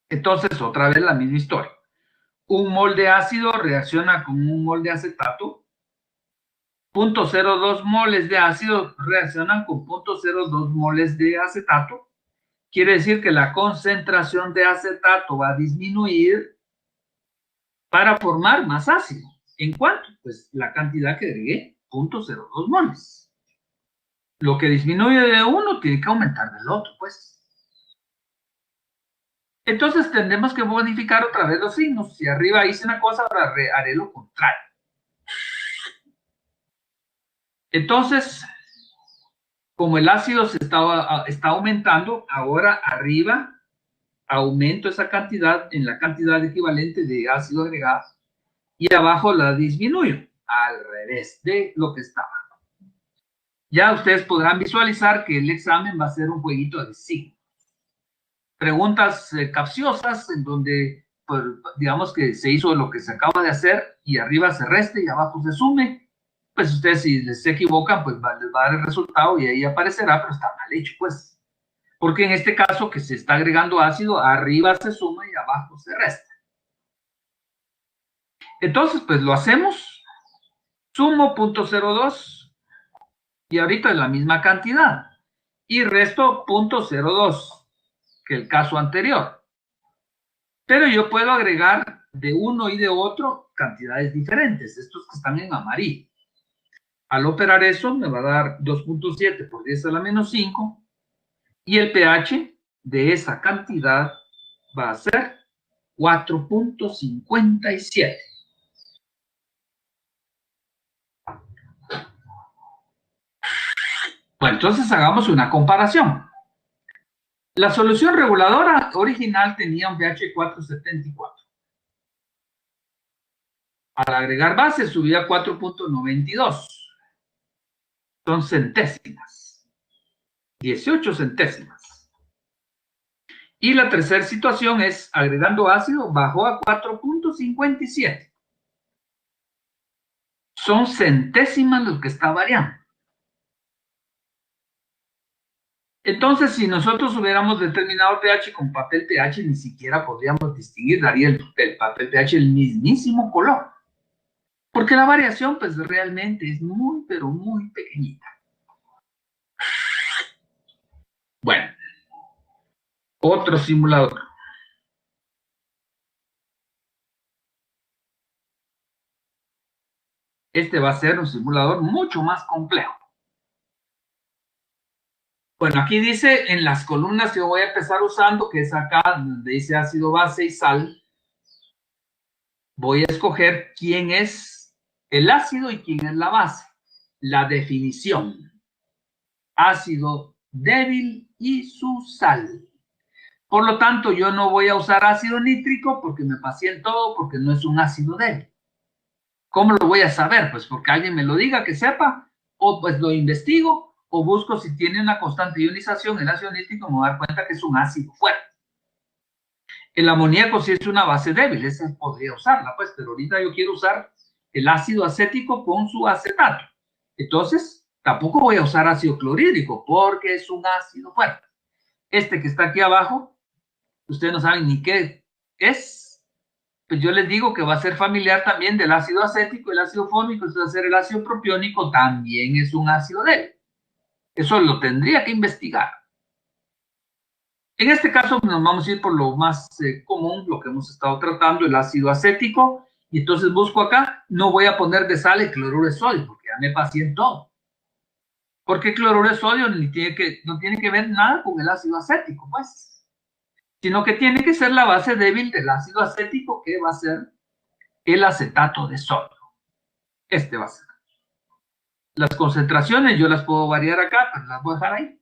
Entonces, otra vez la misma historia. Un mol de ácido reacciona con un mol de acetato. 0.02 moles de ácido reaccionan con 0.02 moles de acetato. Quiere decir que la concentración de acetato va a disminuir para formar más ácido. ¿En cuánto? Pues la cantidad que agregué, 0.02 moles. Lo que disminuye de uno tiene que aumentar del otro, pues. Entonces tendremos que modificar otra vez los signos. Si arriba hice una cosa, ahora haré lo contrario. Entonces, como el ácido se está aumentando, ahora arriba aumento esa cantidad en la cantidad equivalente de ácido agregado y abajo la disminuyo, al revés de lo que estaba. Ya ustedes podrán visualizar que el examen va a ser un jueguito de signos. Preguntas capciosas en donde, pues, digamos que se hizo lo que se acaba de hacer y arriba se reste y abajo se sume. Pues ustedes si se equivocan, pues les va a dar el resultado y ahí aparecerá, pero está mal hecho, pues. Porque en este caso que se está agregando ácido, arriba se suma y abajo se resta. Entonces, pues lo hacemos. Sumo 0.02 y ahorita es la misma cantidad. Y resto 0.02, que el caso anterior. Pero yo puedo agregar de uno y de otro cantidades diferentes, estos que están en amarillo. Al operar eso, me va a dar 2.7 por 10 a la menos 5, y el pH de esa cantidad va a ser 4.57. Bueno, entonces hagamos una comparación. La solución reguladora original tenía un pH 4.74. Al agregar base subía a 4.92. Son centésimas. 18 centésimas. Y la tercera situación es, agregando ácido, bajó a 4.57. Son centésimas lo que está variando. Entonces, si nosotros hubiéramos determinado el pH con papel pH, ni siquiera podríamos distinguir, daría el papel pH el mismísimo color. Porque la variación, pues, realmente es muy, pero muy pequeñita. Bueno, otro simulador. Este va a ser un simulador mucho más complejo. Bueno, aquí dice en las columnas que voy a empezar usando, que es acá donde dice ácido, base y sal, voy a escoger quién es el ácido y quién es la base. La definición. Ácido débil y su sal. Por lo tanto, yo no voy a usar ácido nítrico porque me pasé en todo, porque no es un ácido débil. ¿Cómo lo voy a saber? Pues porque alguien me lo diga, que sepa, o pues lo investigo, o busco si tiene una constante ionización el ácido nítrico, me voy a dar cuenta que es un ácido fuerte. El amoníaco sí es una base débil, esa podría usarla, pues, pero ahorita yo quiero usar el ácido acético con su acetato. Entonces, tampoco voy a usar ácido clorhídrico porque es un ácido fuerte. Este que está aquí abajo, ustedes no saben ni qué es, pues yo les digo que va a ser familiar también del ácido acético, el ácido fómico, esto va a ser el ácido propiónico, también es un ácido débil. Eso lo tendría que investigar. En este caso nos vamos a ir por lo más común, lo que hemos estado tratando, el ácido acético, y entonces busco acá, no voy a poner de sal el cloruro de sodio, porque ya me pasé en todo. Porque cloruro de sodio no tiene que ver nada con el ácido acético, pues, sino que tiene que ser la base débil del ácido acético, que va a ser el acetato de sodio. Este va a ser. Las concentraciones yo las puedo variar acá, pero las voy a dejar ahí.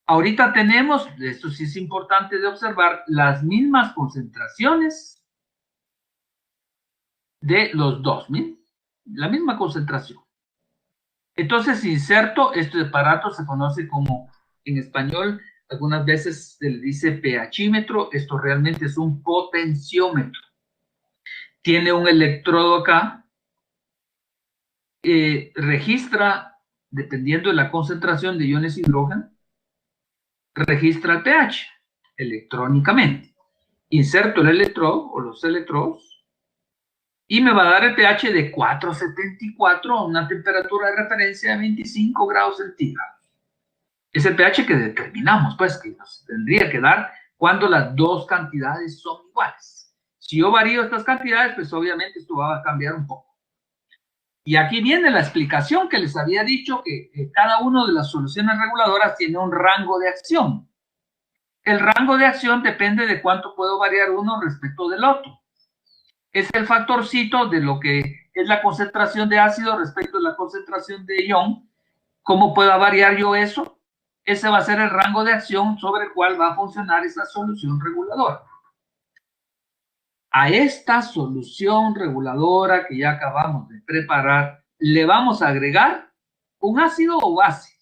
Ahorita tenemos, esto sí es importante de observar, las mismas concentraciones de los dos, ¿miren? La misma concentración. Entonces, inserto, este aparato se conoce como, en español, algunas veces se le dice pHímetro, esto realmente es un potenciómetro. Tiene un electrodo acá, registra, dependiendo de la concentración de iones hidrógeno, registra el pH electrónicamente. Inserto el electrodo o los electrodos y me va a dar el pH de 4.74 a una temperatura de referencia de 25 grados centígrados. Es el pH que determinamos, pues, que nos tendría que dar cuando las dos cantidades son iguales. Si yo varío estas cantidades, pues obviamente esto va a cambiar un poco. Y aquí viene la explicación que les había dicho, que cada una de las soluciones reguladoras tiene un rango de acción. El rango de acción depende de cuánto puedo variar uno respecto del otro. Es el factorcito de lo que es la concentración de ácido respecto a la concentración de ion. ¿Cómo puedo variar yo eso? Ese va a ser el rango de acción sobre el cual va a funcionar esa solución reguladora. A esta solución reguladora que ya acabamos de preparar, le vamos a agregar un ácido o base.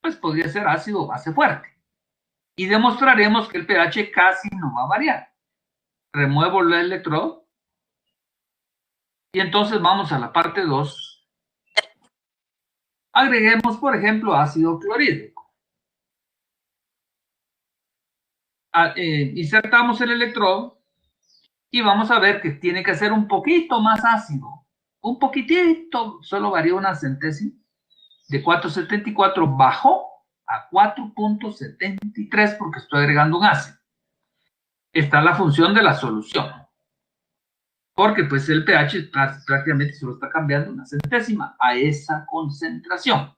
Pues podría ser ácido o base fuerte. Y demostraremos que el pH casi no va a variar. Remuevo el electrodo. Y entonces vamos a la parte 2. Agreguemos, por ejemplo, ácido clorhídrico. Insertamos el electrodo y vamos a ver que tiene que ser un poquito más ácido. Un poquitito, solo varía una centésima. De 4.74 bajó a 4.73 porque estoy agregando un ácido. Está la función de la solución. Porque pues el pH prácticamente solo está cambiando una centésima a esa concentración.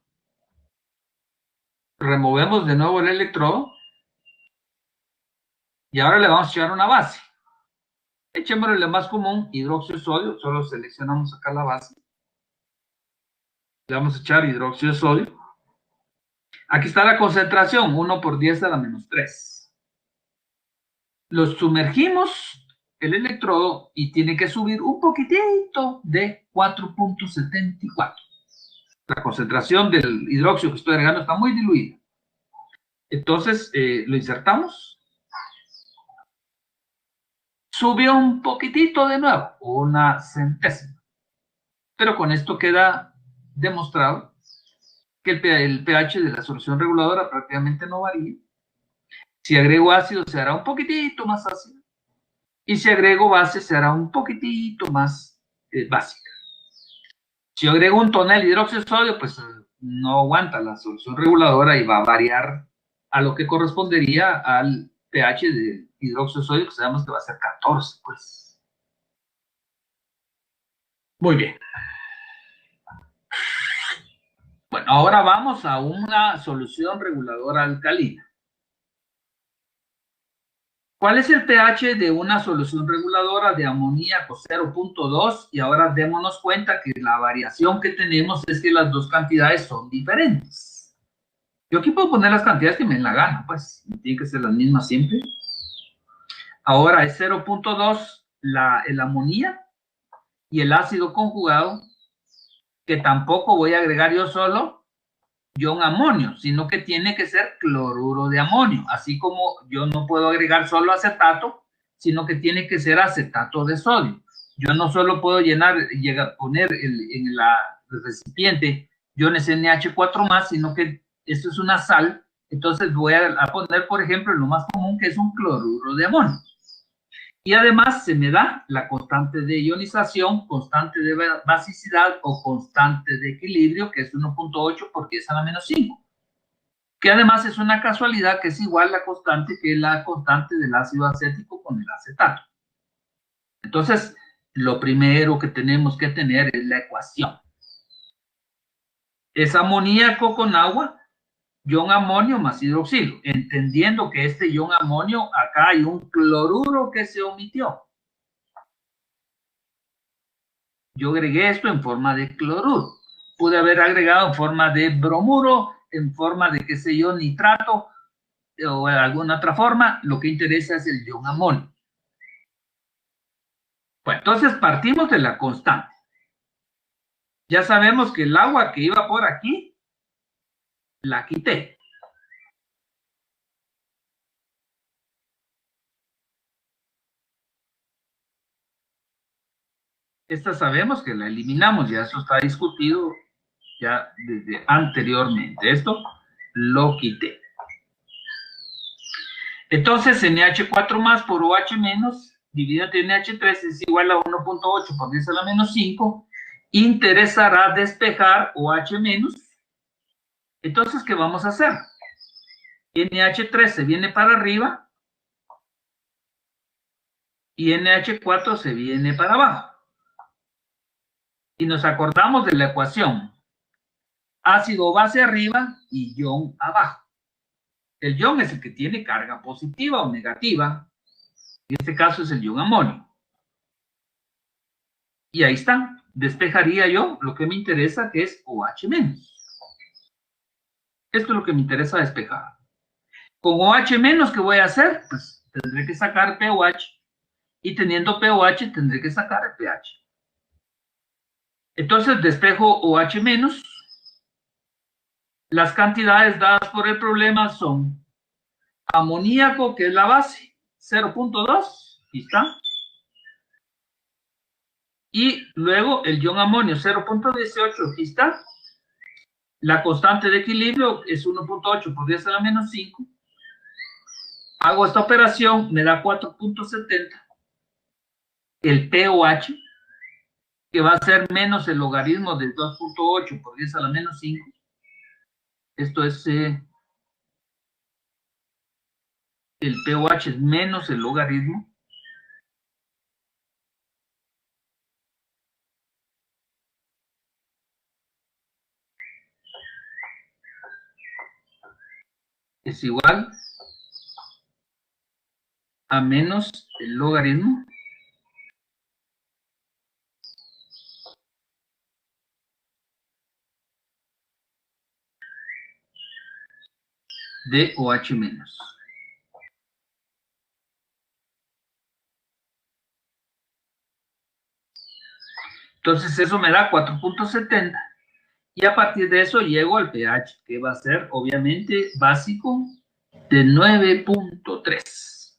Removemos de nuevo el electrodo. Y ahora le vamos a echar una base. Echémosle la más común, hidróxido de sodio. Solo seleccionamos acá la base. Le vamos a echar hidróxido de sodio. Aquí está la concentración, 1 por 10 a la menos 3. Lo sumergimos el electrodo y tiene que subir un poquitito de 4.74. La concentración del hidróxido que estoy agregando está muy diluida. Entonces lo insertamos. Subió un poquitito de nuevo, una centésima. Pero con esto queda demostrado que el pH de la solución reguladora prácticamente no varía. Si agrego ácido se hará un poquitito más ácido. Y si agrego base se hará un poquitito más básica. Si yo agrego un tonel de hidróxido de sodio, pues no aguanta la solución reguladora y va a variar a lo que correspondería al pH de hidróxido de sodio, que sabemos que va a ser 14, pues. Muy bien. Bueno, ahora vamos a una solución reguladora alcalina. ¿Cuál es el pH de una solución reguladora de amoníaco 0.2? Y ahora démonos cuenta que la variación que tenemos es que las dos cantidades son diferentes. Yo aquí puedo poner las cantidades que me den la gana, pues, tienen que ser las mismas siempre. Ahora es 0.2 el amonía y el ácido conjugado, que tampoco voy a agregar yo solo ion amonio, sino que tiene que ser cloruro de amonio, así como yo no puedo agregar solo acetato, sino que tiene que ser acetato de sodio. Yo no solo puedo poner en el recipiente iones NH4+, sino que esto es una sal, entonces voy a poner, por ejemplo, lo más común que es un cloruro de amonio. Y además se me da la constante de ionización, constante de basicidad o constante de equilibrio, que es 1.8 por 10 a la menos 5. Que además es una casualidad que es igual la constante que la constante del ácido acético con el acetato. Entonces, lo primero que tenemos que tener es la ecuación. Es amoníaco con agua, ion amonio más hidroxilo, entendiendo que este ion amonio, acá hay un cloruro que se omitió. Yo agregué esto en forma de cloruro. Pude haber agregado en forma de bromuro, en forma de, qué sé yo, nitrato, o alguna otra forma. Lo que interesa es el ion amonio. Bueno, entonces partimos de la constante. Ya sabemos que el agua que iba por aquí, la quité. Esta sabemos que la eliminamos, ya eso está discutido ya desde anteriormente. Esto lo quité. Entonces, NH4+ por OH- dividido entre NH3 es igual a 1.8 por 10 a la menos 5. Interesará despejar OH-. Entonces, ¿qué vamos a hacer? NH3 se viene para arriba y NH4 se viene para abajo. Y nos acordamos de la ecuación. Ácido base arriba y ion abajo. El ion es el que tiene carga positiva o negativa. En este caso es el ion amonio. Y ahí está. Despejaría yo lo que me interesa, que es OH-. Esto es lo que me interesa despejar. Con OH menos, ¿qué voy a hacer? Pues tendré que sacar pOH. Y teniendo pOH, tendré que sacar el pH. Entonces, despejo OH menos. Las cantidades dadas por el problema son amoníaco, que es la base, 0.2. Aquí está. Y luego el ion amonio, 0.18. Aquí está. La constante de equilibrio es 1.8 por 10 a la menos 5. Hago esta operación, me da 4.70. El pOH, que va a ser menos el logaritmo de 2.8 por 10 a la menos 5. Esto es, el pOH es menos el logaritmo. Es igual a menos el logaritmo de OH menos. Entonces eso me da 4.70. Y a partir de eso llego al pH, que va a ser obviamente básico de 9.3.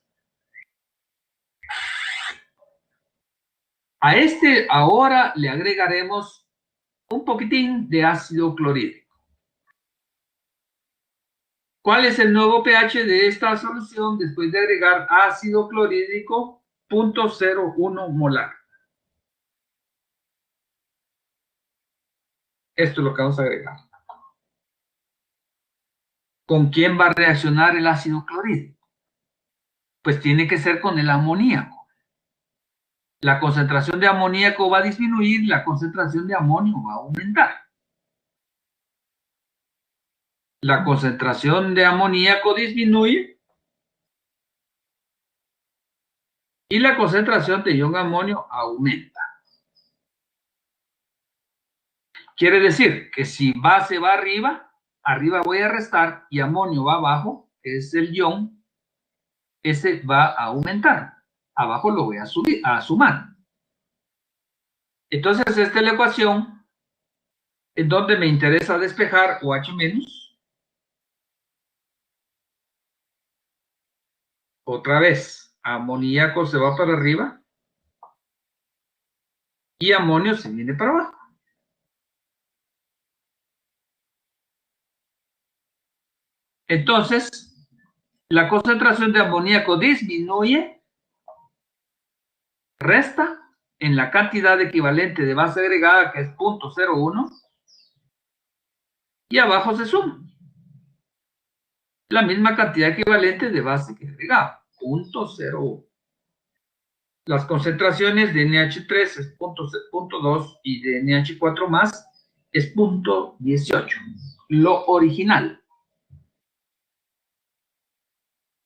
A este ahora le agregaremos un poquitín de ácido clorhídrico. ¿Cuál es el nuevo pH de esta solución después de agregar ácido clorhídrico? 0.01 molar. Esto es lo que vamos a agregar. ¿Con quién va a reaccionar el ácido clorhídrico? Pues tiene que ser con el amoníaco. La concentración de amoníaco va a disminuir, la concentración de amonio va a aumentar. La concentración de amoníaco disminuye y la concentración de ion amonio aumenta. Quiere decir que si base va arriba, arriba voy a restar y amonio va abajo, que es el ion, ese va a aumentar. Abajo lo voy a sumar. Entonces esta es la ecuación en donde me interesa despejar OH menos. Otra vez, amoníaco se va para arriba y amonio se viene para abajo. Entonces, la concentración de amoníaco disminuye, resta en la cantidad equivalente de base agregada, que es 0.01, y abajo se suma la misma cantidad equivalente de base que agregada, 0.01. Las concentraciones de NH3 es 0.2 y de NH4 más es 0.18, lo original.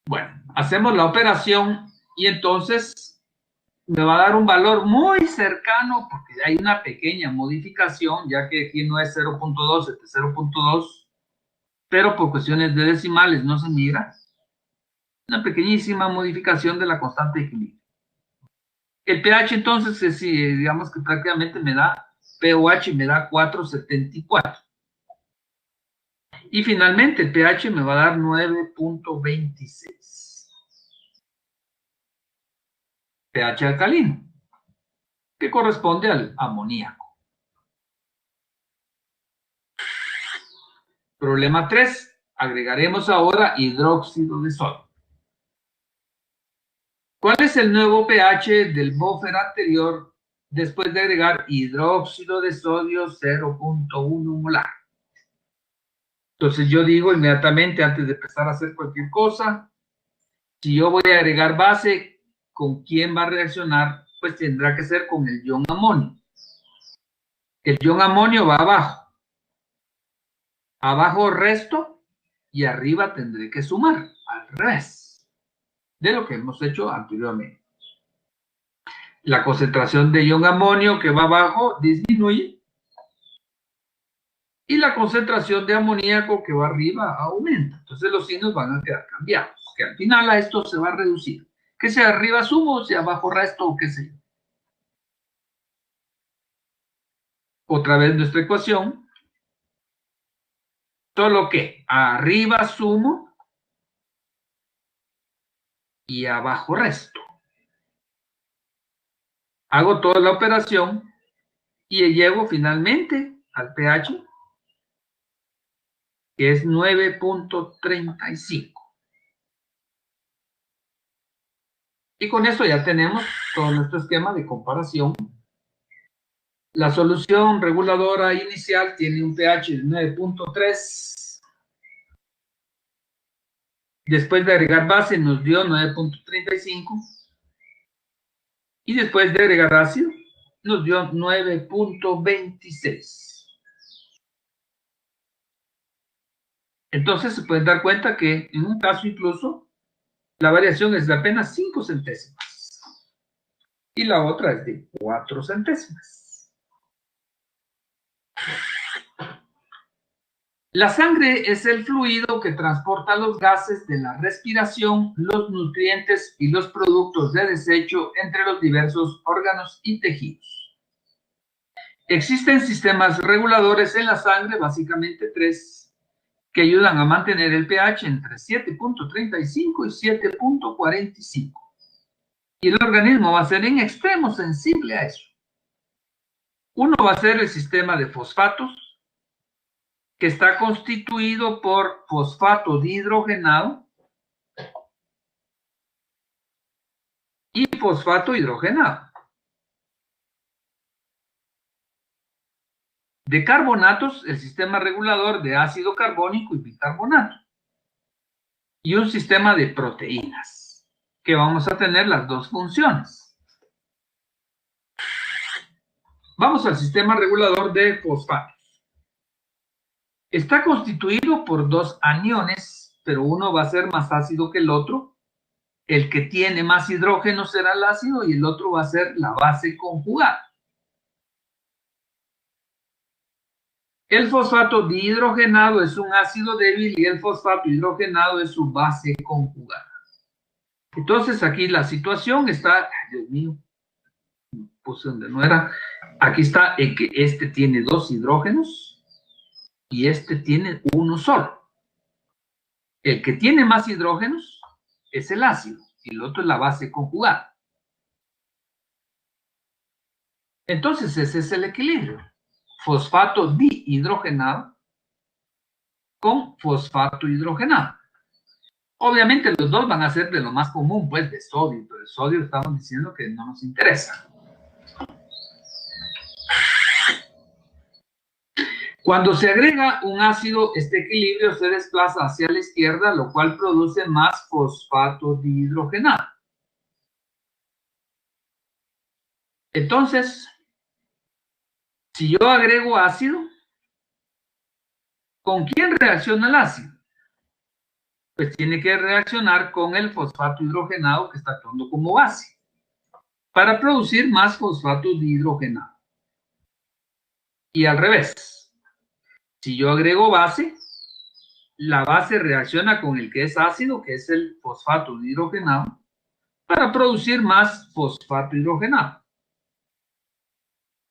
Bueno, hacemos la operación y entonces me va a dar un valor muy cercano, porque hay una pequeña modificación, ya que aquí no es 0.2, este es 0.2, pero por cuestiones de decimales no se migra. Una pequeñísima modificación de la constante de equilibrio. El pH entonces es, digamos que prácticamente me da, pOH me da 4.74. Y finalmente el pH me va a dar 9.26. pH alcalino, que corresponde al amoníaco. Problema 3. Agregaremos ahora hidróxido de sodio. ¿Cuál es el nuevo pH del buffer anterior después de agregar hidróxido de sodio 0.1 molar? Entonces yo digo inmediatamente antes de empezar a hacer cualquier cosa, si yo voy a agregar base, ¿con quién va a reaccionar? Pues tendrá que ser con el ion amonio. El ion amonio va abajo. Abajo resto y arriba tendré que sumar, al revés de lo que hemos hecho anteriormente. La concentración de ion amonio que va abajo disminuye y la concentración de amoníaco que va arriba aumenta. Entonces los signos van a quedar cambiados, que al final a esto se va a reducir. Que sea arriba sumo, sea abajo resto o qué sé yo. Otra vez nuestra ecuación. Solo que arriba sumo y abajo resto. Hago toda la operación y llego finalmente al pH, que es 9.35. Y con esto ya tenemos todo nuestro esquema de comparación. La solución reguladora inicial tiene un pH de 9.3. Después de agregar base nos dio 9.35. Y después de agregar ácido nos dio 9.26. Entonces se pueden dar cuenta que en un caso incluso la variación es de apenas 5 centésimas. Y la otra es de 4 centésimas. La sangre es el fluido que transporta los gases de la respiración, los nutrientes y los productos de desecho entre los diversos órganos y tejidos. Existen sistemas reguladores en la sangre, básicamente 3, que ayudan a mantener el pH entre 7.35 y 7.45. Y el organismo va a ser en extremo sensible a eso. Uno va a ser el sistema de fosfatos, que está constituido por fosfato dihidrogenado y fosfato hidrogenado. De carbonatos, el sistema regulador de ácido carbónico y bicarbonato. Y un sistema de proteínas, que vamos a tener las dos funciones. Vamos al sistema regulador de fosfatos. Está constituido por dos aniones, pero uno va a ser más ácido que el otro. El que tiene más hidrógeno será el ácido y el otro va a ser la base conjugada. El fosfato dihidrogenado es un ácido débil y el fosfato hidrogenado es su base conjugada. Entonces aquí la situación está, Dios mío, puse donde no era. Aquí está en que este tiene dos hidrógenos y este tiene uno solo. El que tiene más hidrógenos es el ácido y el otro es la base conjugada. Entonces ese es el equilibrio. Fosfato dihidrogenado con fosfato hidrogenado. Obviamente los dos van a ser de lo más común, pues de sodio, pero el sodio estamos diciendo que no nos interesa. Cuando se agrega un ácido, este equilibrio se desplaza hacia la izquierda, lo cual produce más fosfato dihidrogenado. Entonces, si yo agrego ácido, ¿con quién reacciona el ácido? Pues tiene que reaccionar con el fosfato hidrogenado que está actuando como base, para producir más fosfato dihidrogenado. Y al revés. Si yo agrego base, la base reacciona con el que es ácido, que es el fosfato dihidrogenado, para producir más fosfato hidrogenado.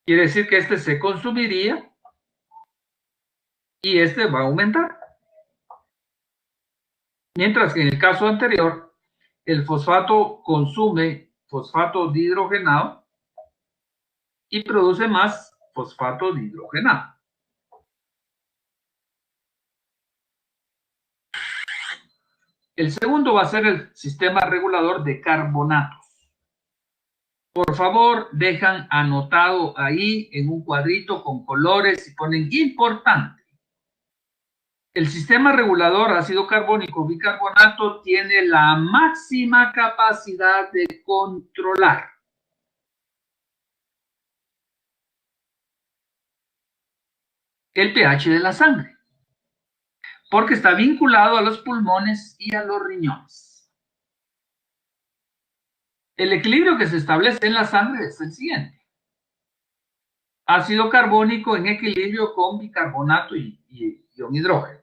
Quiere decir que este se consumiría y este va a aumentar. Mientras que en el caso anterior, el fosfato consume fosfato dihidrogenado y produce más fosfato dihidrogenado. El segundo va a ser el sistema regulador de carbonatos. Por favor, dejan anotado ahí en un cuadrito con colores y ponen importante. El sistema regulador ácido carbónico bicarbonato tiene la máxima capacidad de controlar el pH de la sangre, porque está vinculado a los pulmones y a los riñones. El equilibrio que se establece en la sangre es el siguiente. ácido carbónico en equilibrio con bicarbonato y ion hidrógeno.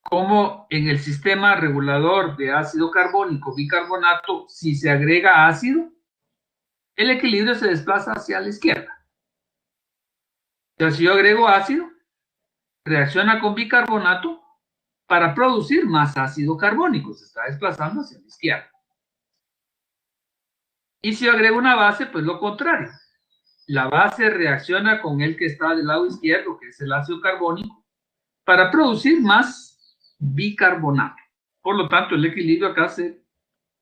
Como en el sistema regulador de ácido carbónico bicarbonato, si se agrega ácido, el equilibrio se desplaza hacia la izquierda. Entonces, si yo agrego ácido, reacciona con bicarbonato para producir más ácido carbónico, se está desplazando hacia la izquierda. Y si yo agrego una base, pues lo contrario. La base reacciona con el que está del lado izquierdo, que es el ácido carbónico, para producir más bicarbonato. Por lo tanto, el equilibrio acá se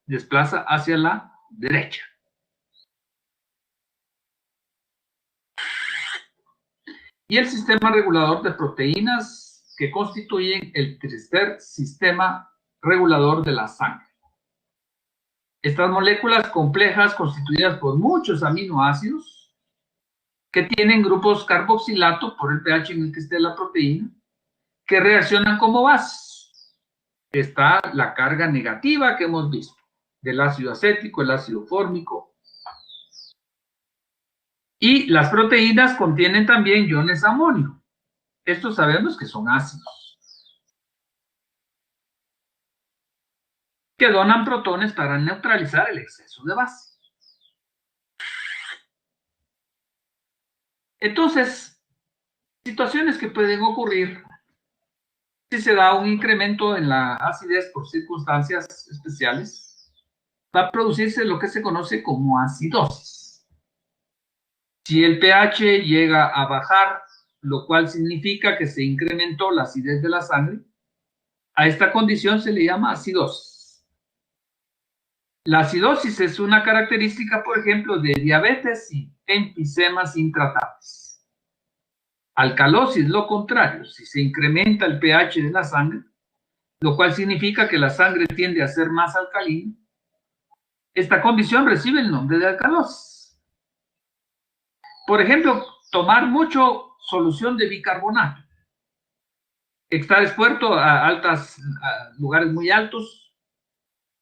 desplaza hacia la derecha. Y el sistema regulador de proteínas que constituyen el tercer sistema regulador de la sangre. Estas moléculas complejas constituidas por muchos aminoácidos que tienen grupos carboxilato por el pH en el que esté la proteína, que reaccionan como bases. Está la carga negativa que hemos visto, del ácido acético, el ácido fórmico. Y las proteínas contienen también iones amonio. Estos sabemos que son ácidos, que donan protones para neutralizar el exceso de base. Entonces, situaciones que pueden ocurrir si se da un incremento en la acidez por circunstancias especiales, va a producirse lo que se conoce como acidosis. Si el pH llega a bajar, lo cual significa que se incrementó la acidez de la sangre, a esta condición se le llama acidosis. La acidosis es una característica, por ejemplo, de diabetes y enfisema intratables. Alcalosis, lo contrario, si se incrementa el pH de la sangre, lo cual significa que la sangre tiende a ser más alcalina, esta condición recibe el nombre de alcalosis. Por ejemplo, tomar mucho solución de bicarbonato. Estar expuesto a lugares muy altos,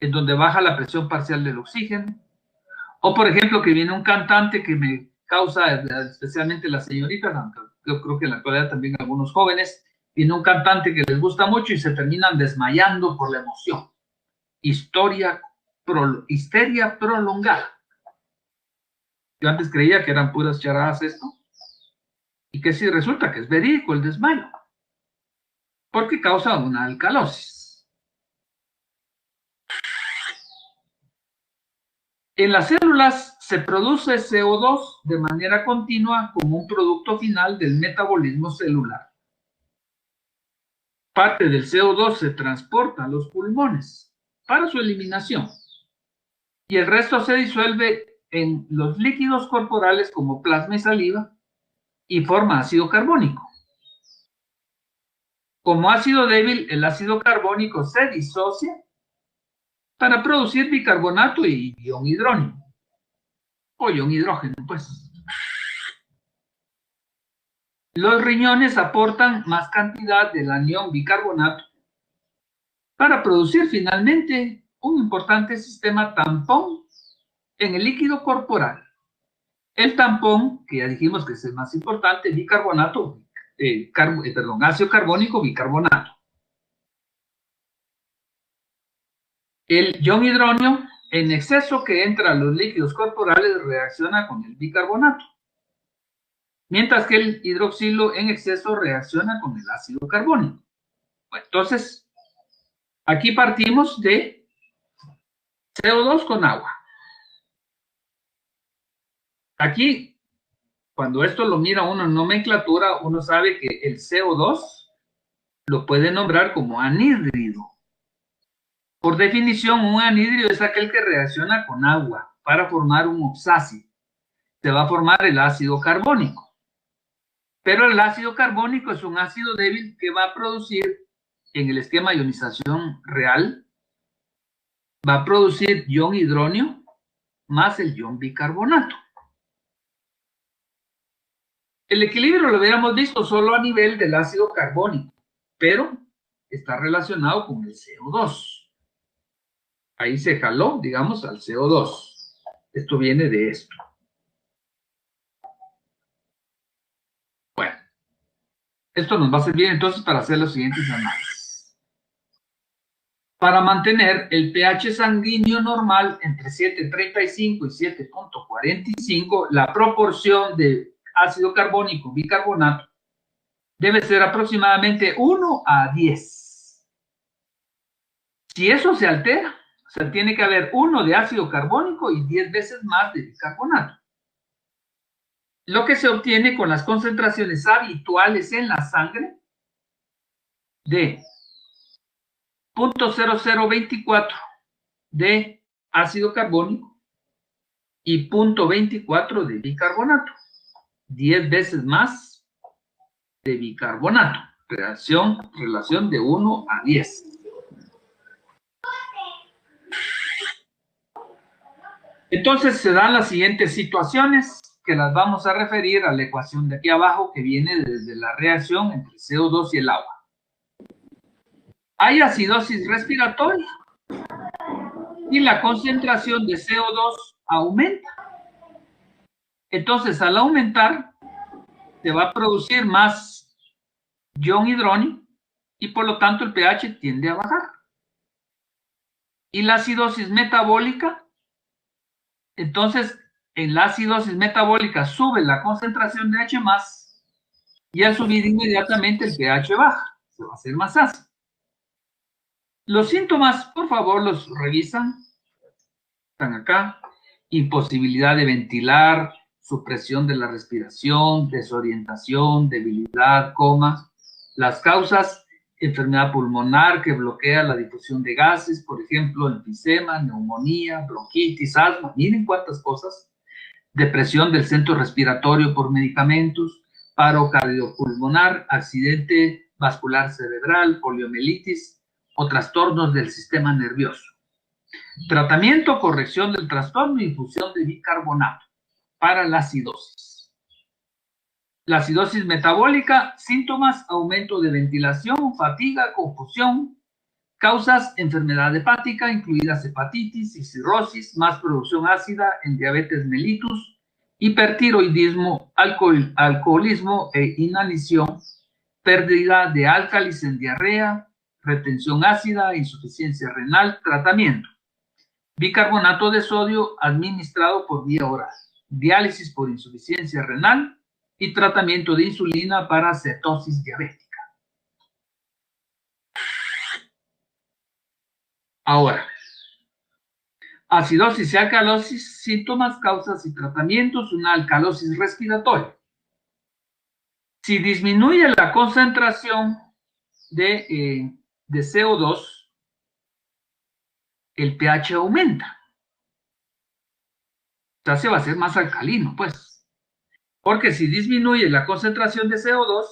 en donde baja la presión parcial del oxígeno. O, por ejemplo, que viene un cantante que me causa, especialmente las señoritas, yo creo que en la actualidad también algunos jóvenes, viene un cantante que les gusta mucho y se terminan desmayando por la emoción. Histeria prolongada. Yo antes creía que eran puras charadas esto, y que sí resulta que es verídico el desmayo, porque causa una alcalosis. En las células se produce CO2 de manera continua como un producto final del metabolismo celular. Parte del CO2 se transporta a los pulmones para su eliminación y el resto se disuelve en los líquidos corporales como plasma y saliva y forma ácido carbónico. Como ácido débil, el ácido carbónico se disocia para producir bicarbonato y ion hidrógeno, o ion hidrógeno, pues. Los riñones aportan más cantidad del anión bicarbonato para producir finalmente un importante sistema tampón en el líquido corporal. El tampón, que ya dijimos que es el más importante, bicarbonato, ácido carbónico bicarbonato. El ion hidrógeno en exceso que entra a los líquidos corporales reacciona con el bicarbonato, mientras que el hidroxilo en exceso reacciona con el ácido carbónico. Bueno, entonces, aquí partimos de CO2 con agua. Aquí, cuando esto lo mira uno en nomenclatura, uno sabe que el CO2 lo puede nombrar como anhídrido. Por definición, un anhídrido es aquel que reacciona con agua para formar un oxácido. Se va a formar el ácido carbónico. Pero el ácido carbónico es un ácido débil que va a producir, en el esquema de ionización real, va a producir ion hidrógeno más el ion bicarbonato. El equilibrio lo hubiéramos visto solo a nivel del ácido carbónico, pero está relacionado con el CO2. Ahí se jaló, digamos, al CO2. Esto viene de esto. Bueno, esto nos va a servir entonces para hacer los siguientes análisis. Para mantener el pH sanguíneo normal entre 7.35 y 7.45, la proporción de ácido carbónico bicarbonato debe ser aproximadamente 1 a 10. Si eso se altera, o sea, tiene que haber 1 de ácido carbónico y 10 veces más de bicarbonato. Lo que se obtiene con las concentraciones habituales en la sangre de 0.0024 de ácido carbónico y 0.24 de bicarbonato. 10 veces más de bicarbonato. Relación de 1 a 10. Entonces se dan las siguientes situaciones que las vamos a referir a la ecuación de aquí abajo que viene desde la reacción entre CO2 y el agua. Hay acidosis respiratoria y la concentración de CO2 aumenta. Entonces, al aumentar, se va a producir más ion hidróneo y por lo tanto el pH tiende a bajar. Y la acidosis metabólica, entonces en la acidosis metabólica sube la concentración de H+, y al subir inmediatamente el pH baja, se va a hacer más ácido. Los síntomas, por favor, los revisan. Están acá. Imposibilidad de ventilar, supresión de la respiración, desorientación, debilidad, coma. Las causas, enfermedad pulmonar que bloquea la difusión de gases, por ejemplo, enfisema, neumonía, bronquitis, asma, miren cuántas cosas. Depresión del centro respiratorio por medicamentos, paro cardiopulmonar, accidente vascular cerebral, poliomielitis o trastornos del sistema nervioso. Tratamiento, corrección del trastorno e infusión de bicarbonato para la acidosis. La acidosis metabólica, síntomas, aumento de ventilación, fatiga, confusión, causas, enfermedad hepática, incluidas hepatitis y cirrosis, más producción ácida en diabetes mellitus, hipertiroidismo, alcoholismo e inanición, pérdida de álcalis en diarrea, retención ácida, insuficiencia renal, tratamiento. Bicarbonato de sodio administrado por vía oral, diálisis por insuficiencia renal y tratamiento de insulina para cetosis diabética. Ahora, acidosis y alcalosis, síntomas, causas y tratamientos, una alcalosis respiratoria. Si disminuye la concentración de CO2, el pH aumenta. O sea, se va a hacer más alcalino, pues. Porque si disminuye la concentración de CO2,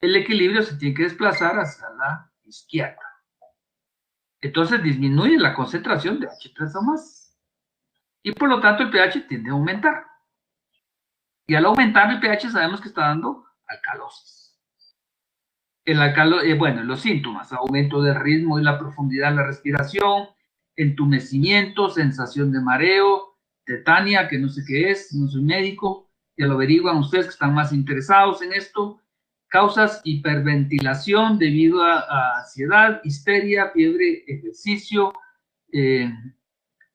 el equilibrio se tiene que desplazar hacia la izquierda. Entonces disminuye la concentración de H3O más. Y por lo tanto el pH tiende a aumentar. Y al aumentar el pH sabemos que está dando alcalosis. Bueno, los síntomas, aumento del ritmo y la profundidad de la respiración, entumecimiento, sensación de mareo, tetania, que no sé qué es, no soy médico, ya lo averiguan ustedes que están más interesados en esto, causas hiperventilación debido a ansiedad, histeria, fiebre, ejercicio,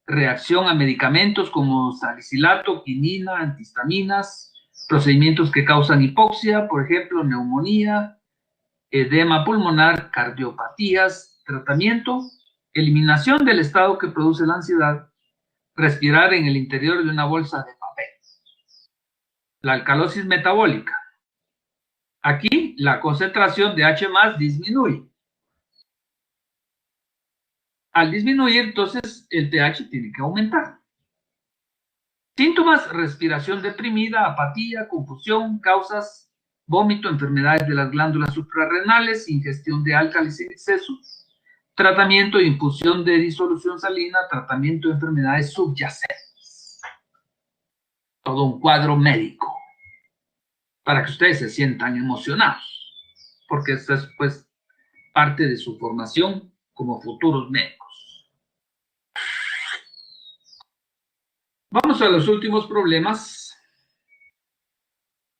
reacción a medicamentos como salicilato, quinina, antihistaminas, procedimientos que causan hipoxia, por ejemplo, neumonía, edema pulmonar, cardiopatías, tratamiento, eliminación del estado que produce la ansiedad, respirar en el interior de una bolsa de papel. La alcalosis metabólica. Aquí la concentración de H+ disminuye. Al disminuir, entonces el pH tiene que aumentar. Síntomas, respiración deprimida, apatía, confusión, causas, vómito, enfermedades de las glándulas suprarrenales, ingestión de álcalis en exceso, tratamiento de infusión de disolución salina, tratamiento de enfermedades subyacentes. Todo un cuadro médico para que ustedes se sientan emocionados, porque esta es pues parte de su formación como futuros médicos. Vamos a los últimos problemas.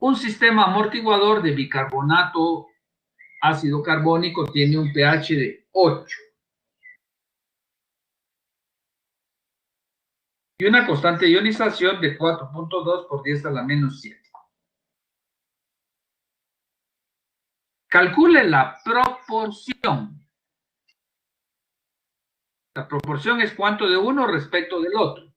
Un sistema amortiguador de bicarbonato ácido carbónico tiene un pH de 8 y una constante de ionización de 4.2 por 10 a la menos 7. Calcule la proporción. La proporción es cuánto de uno respecto del otro.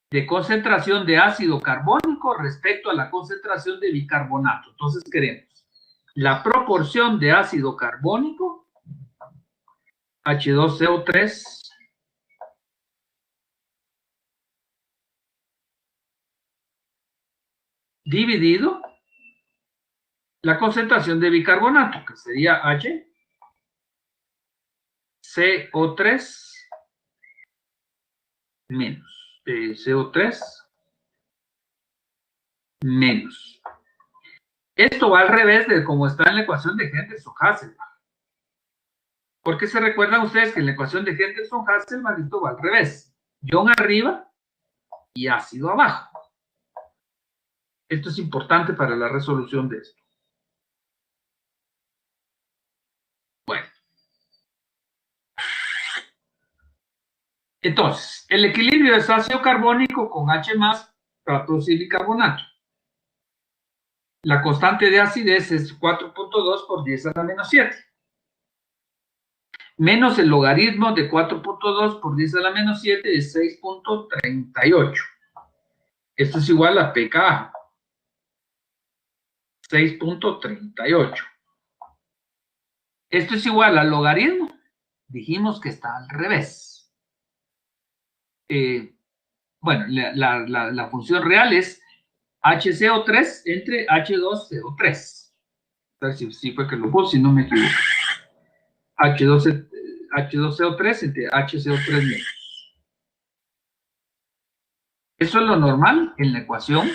De concentración de ácido carbónico respecto a la concentración de bicarbonato. Entonces queremos la proporción de ácido carbónico, H2CO3, dividido la concentración de bicarbonato, que sería HCO3 menos CO3 menos. Esto va al revés de como está en la ecuación de Henderson-Hasselbalch. Porque se recuerdan ustedes que en la ecuación de Henderson-Hasselbalch esto va al revés. Ion arriba y ácido abajo. Esto es importante para la resolución de esto. Bueno. Entonces, el equilibrio es ácido carbónico con H+ para producir bicarbonato. La constante de acidez es 4.2 por 10 a la menos 7. Menos el logaritmo de 4.2 por 10 a la menos 7 es 6.38. Esto es igual a pKa. 6.38. Esto es igual al logaritmo. Dijimos que está al revés. Bueno, la función real es HCO3 entre H2CO3. Si fue que lo puse, si no me equivoco. H2CO3 entre HCO3 menos. Eso es lo normal en la ecuación.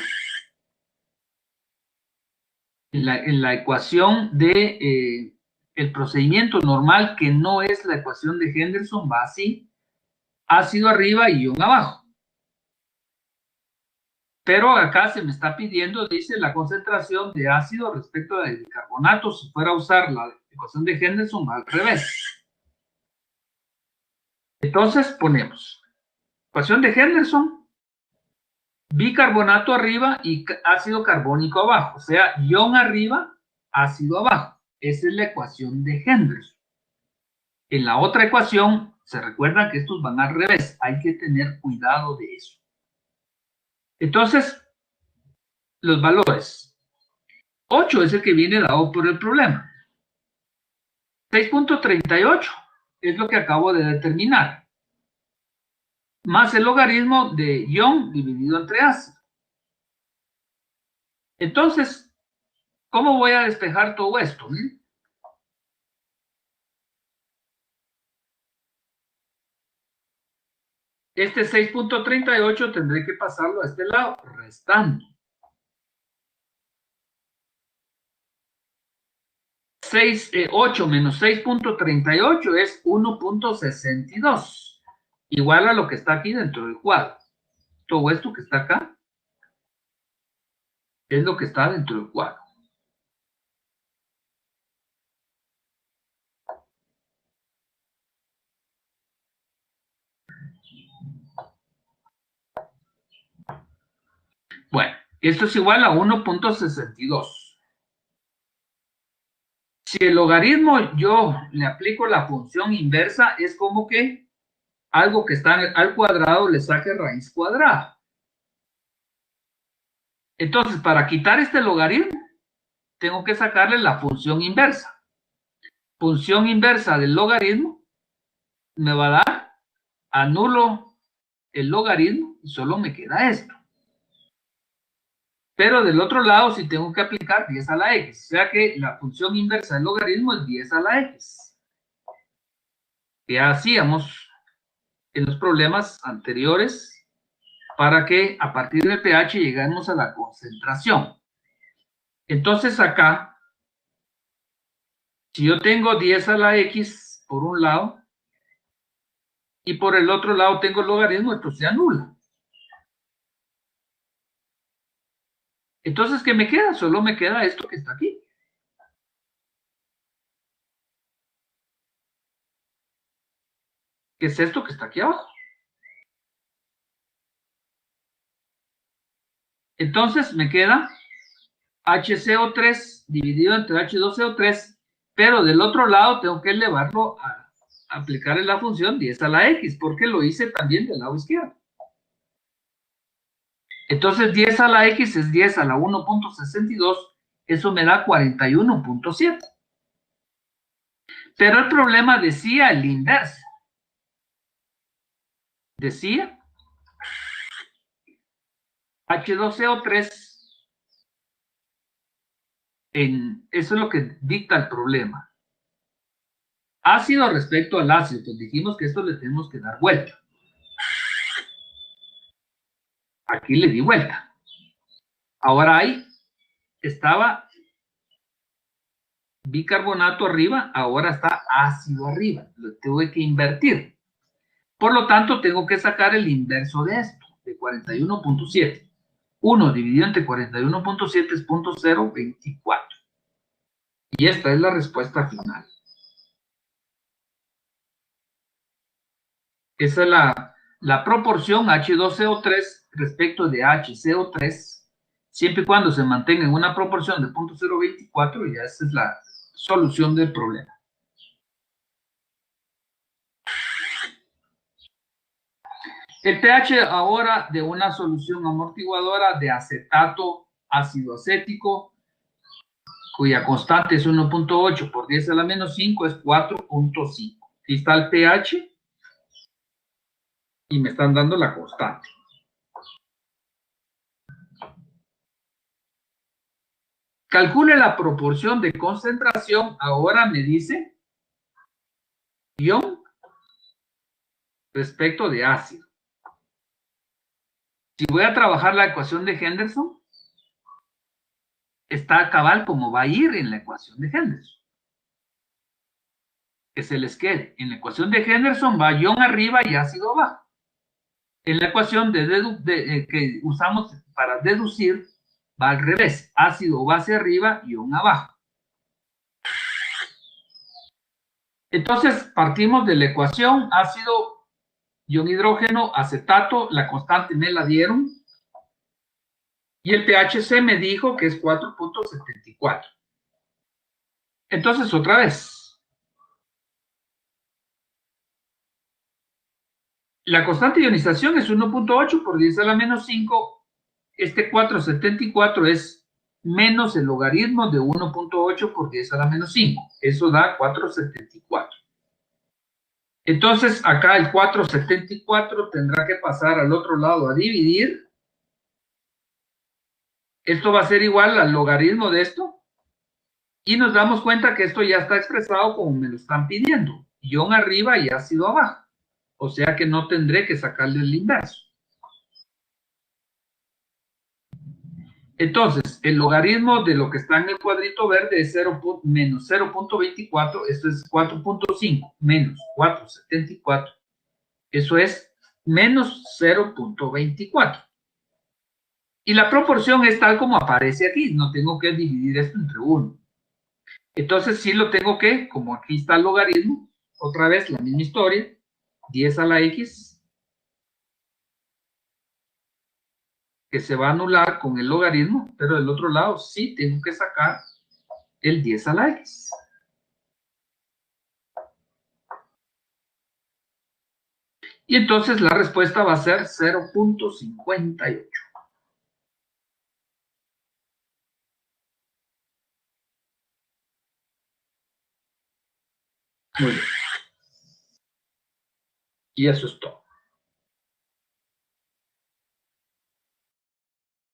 En la ecuación de el procedimiento normal, que no es la ecuación de Henderson, va así: ácido arriba y ion abajo. Pero acá se me está pidiendo, dice, la concentración de ácido respecto al bicarbonato. Si fuera a usar la ecuación de Henderson, va al revés. Entonces ponemos ecuación de Henderson, bicarbonato arriba y ácido carbónico abajo. O sea, ion arriba, ácido abajo. Esa es la ecuación de Henderson. En la otra ecuación, se recuerda que estos van al revés. Hay que tener cuidado de eso. Entonces, los valores. 8 es el que viene dado por el problema. 6.38 es lo que acabo de determinar. Más el logaritmo de ion dividido entre ácido. Entonces, ¿cómo voy a despejar todo esto? Este 6.38 tendré que pasarlo a este lado, restando. 8 menos 6.38 es 1.62. Igual a lo que está aquí dentro del cuadro. Todo esto que está acá es lo que está dentro del cuadro. Bueno, esto es igual a 1.62. Si el logaritmo yo le aplico la función inversa, es como que algo que está al cuadrado le saque raíz cuadrada. Entonces, para quitar este logaritmo, tengo que sacarle la función inversa. Función inversa del logaritmo me va a dar, anulo el logaritmo y solo me queda esto. Pero del otro lado, si tengo que aplicar 10 a la x, o sea que la función inversa del logaritmo es 10 a la x. Que hacíamos en los problemas anteriores para que a partir del pH lleguemos a la concentración. Entonces acá, si yo tengo 10 a la x por un lado y por el otro lado tengo el logaritmo, esto se anula. Entonces, ¿qué me queda? Solo me queda esto que está aquí. ¿Qué es esto que está aquí abajo? Entonces, me queda HCO3 dividido entre H2CO3, pero del otro lado tengo que elevarlo a aplicarle la función 10 a la X, porque lo hice también del lado izquierdo. Entonces 10 a la X es 10 a la 1.62, eso me da 41.7. Pero el problema decía el inverso. Decía H2CO3, eso es lo que dicta el problema. Ácido respecto al ácido, pues dijimos que esto le tenemos que dar vuelta. Aquí le di vuelta. Ahora ahí estaba bicarbonato arriba, ahora está ácido arriba. Lo tuve que invertir. Por lo tanto, tengo que sacar el inverso de esto, de 41.7. 1 dividido entre 41.7 es 0.024. Y esta es la respuesta final. Esa es la proporción H2CO3 respecto de HCO3, siempre y cuando se mantenga en una proporción de 0.024, y esa es la solución del problema. El pH ahora de una solución amortiguadora de acetato ácido acético, cuya constante es 1.8 por 10 a la menos 5, es 4.5. Aquí está el pH y me están dando la constante. Calcule la proporción de concentración, ahora me dice ion respecto de ácido. Si voy a trabajar la ecuación de Henderson, está cabal como va a ir en la ecuación de Henderson. Que se les quede. En la ecuación de Henderson va ion arriba y ácido abajo. En la ecuación que usamos para deducir, va al revés. Ácido o base arriba, ion abajo. Entonces, partimos de la ecuación ácido, ion hidrógeno, acetato, la constante me la dieron. Y el pHC me dijo que es 4.74. Entonces, otra vez. La constante de ionización es 1.8 por 10 a la menos 5. Este 474 es menos el logaritmo de 1.8 por 10 a la menos 5. Eso da 474. Entonces, acá el 474 tendrá que pasar al otro lado a dividir. Esto va a ser igual al logaritmo de esto. Y nos damos cuenta que esto ya está expresado como me lo están pidiendo. Ion arriba y ácido abajo. O sea que no tendré que sacarle el inverso. Entonces, el logaritmo de lo que está en el cuadrito verde es menos 0.24, esto es 4.5 menos 4.74, eso es menos 0.24. Y la proporción es tal como aparece aquí, no tengo que dividir esto entre 1. Entonces sí lo tengo que, como aquí está el logaritmo, otra vez la misma historia, 10 a la X, que se va a anular con el logaritmo, pero del otro lado sí tengo que sacar el 10 a la X. Y entonces la respuesta va a ser 0.58. Muy bien. Y eso es todo.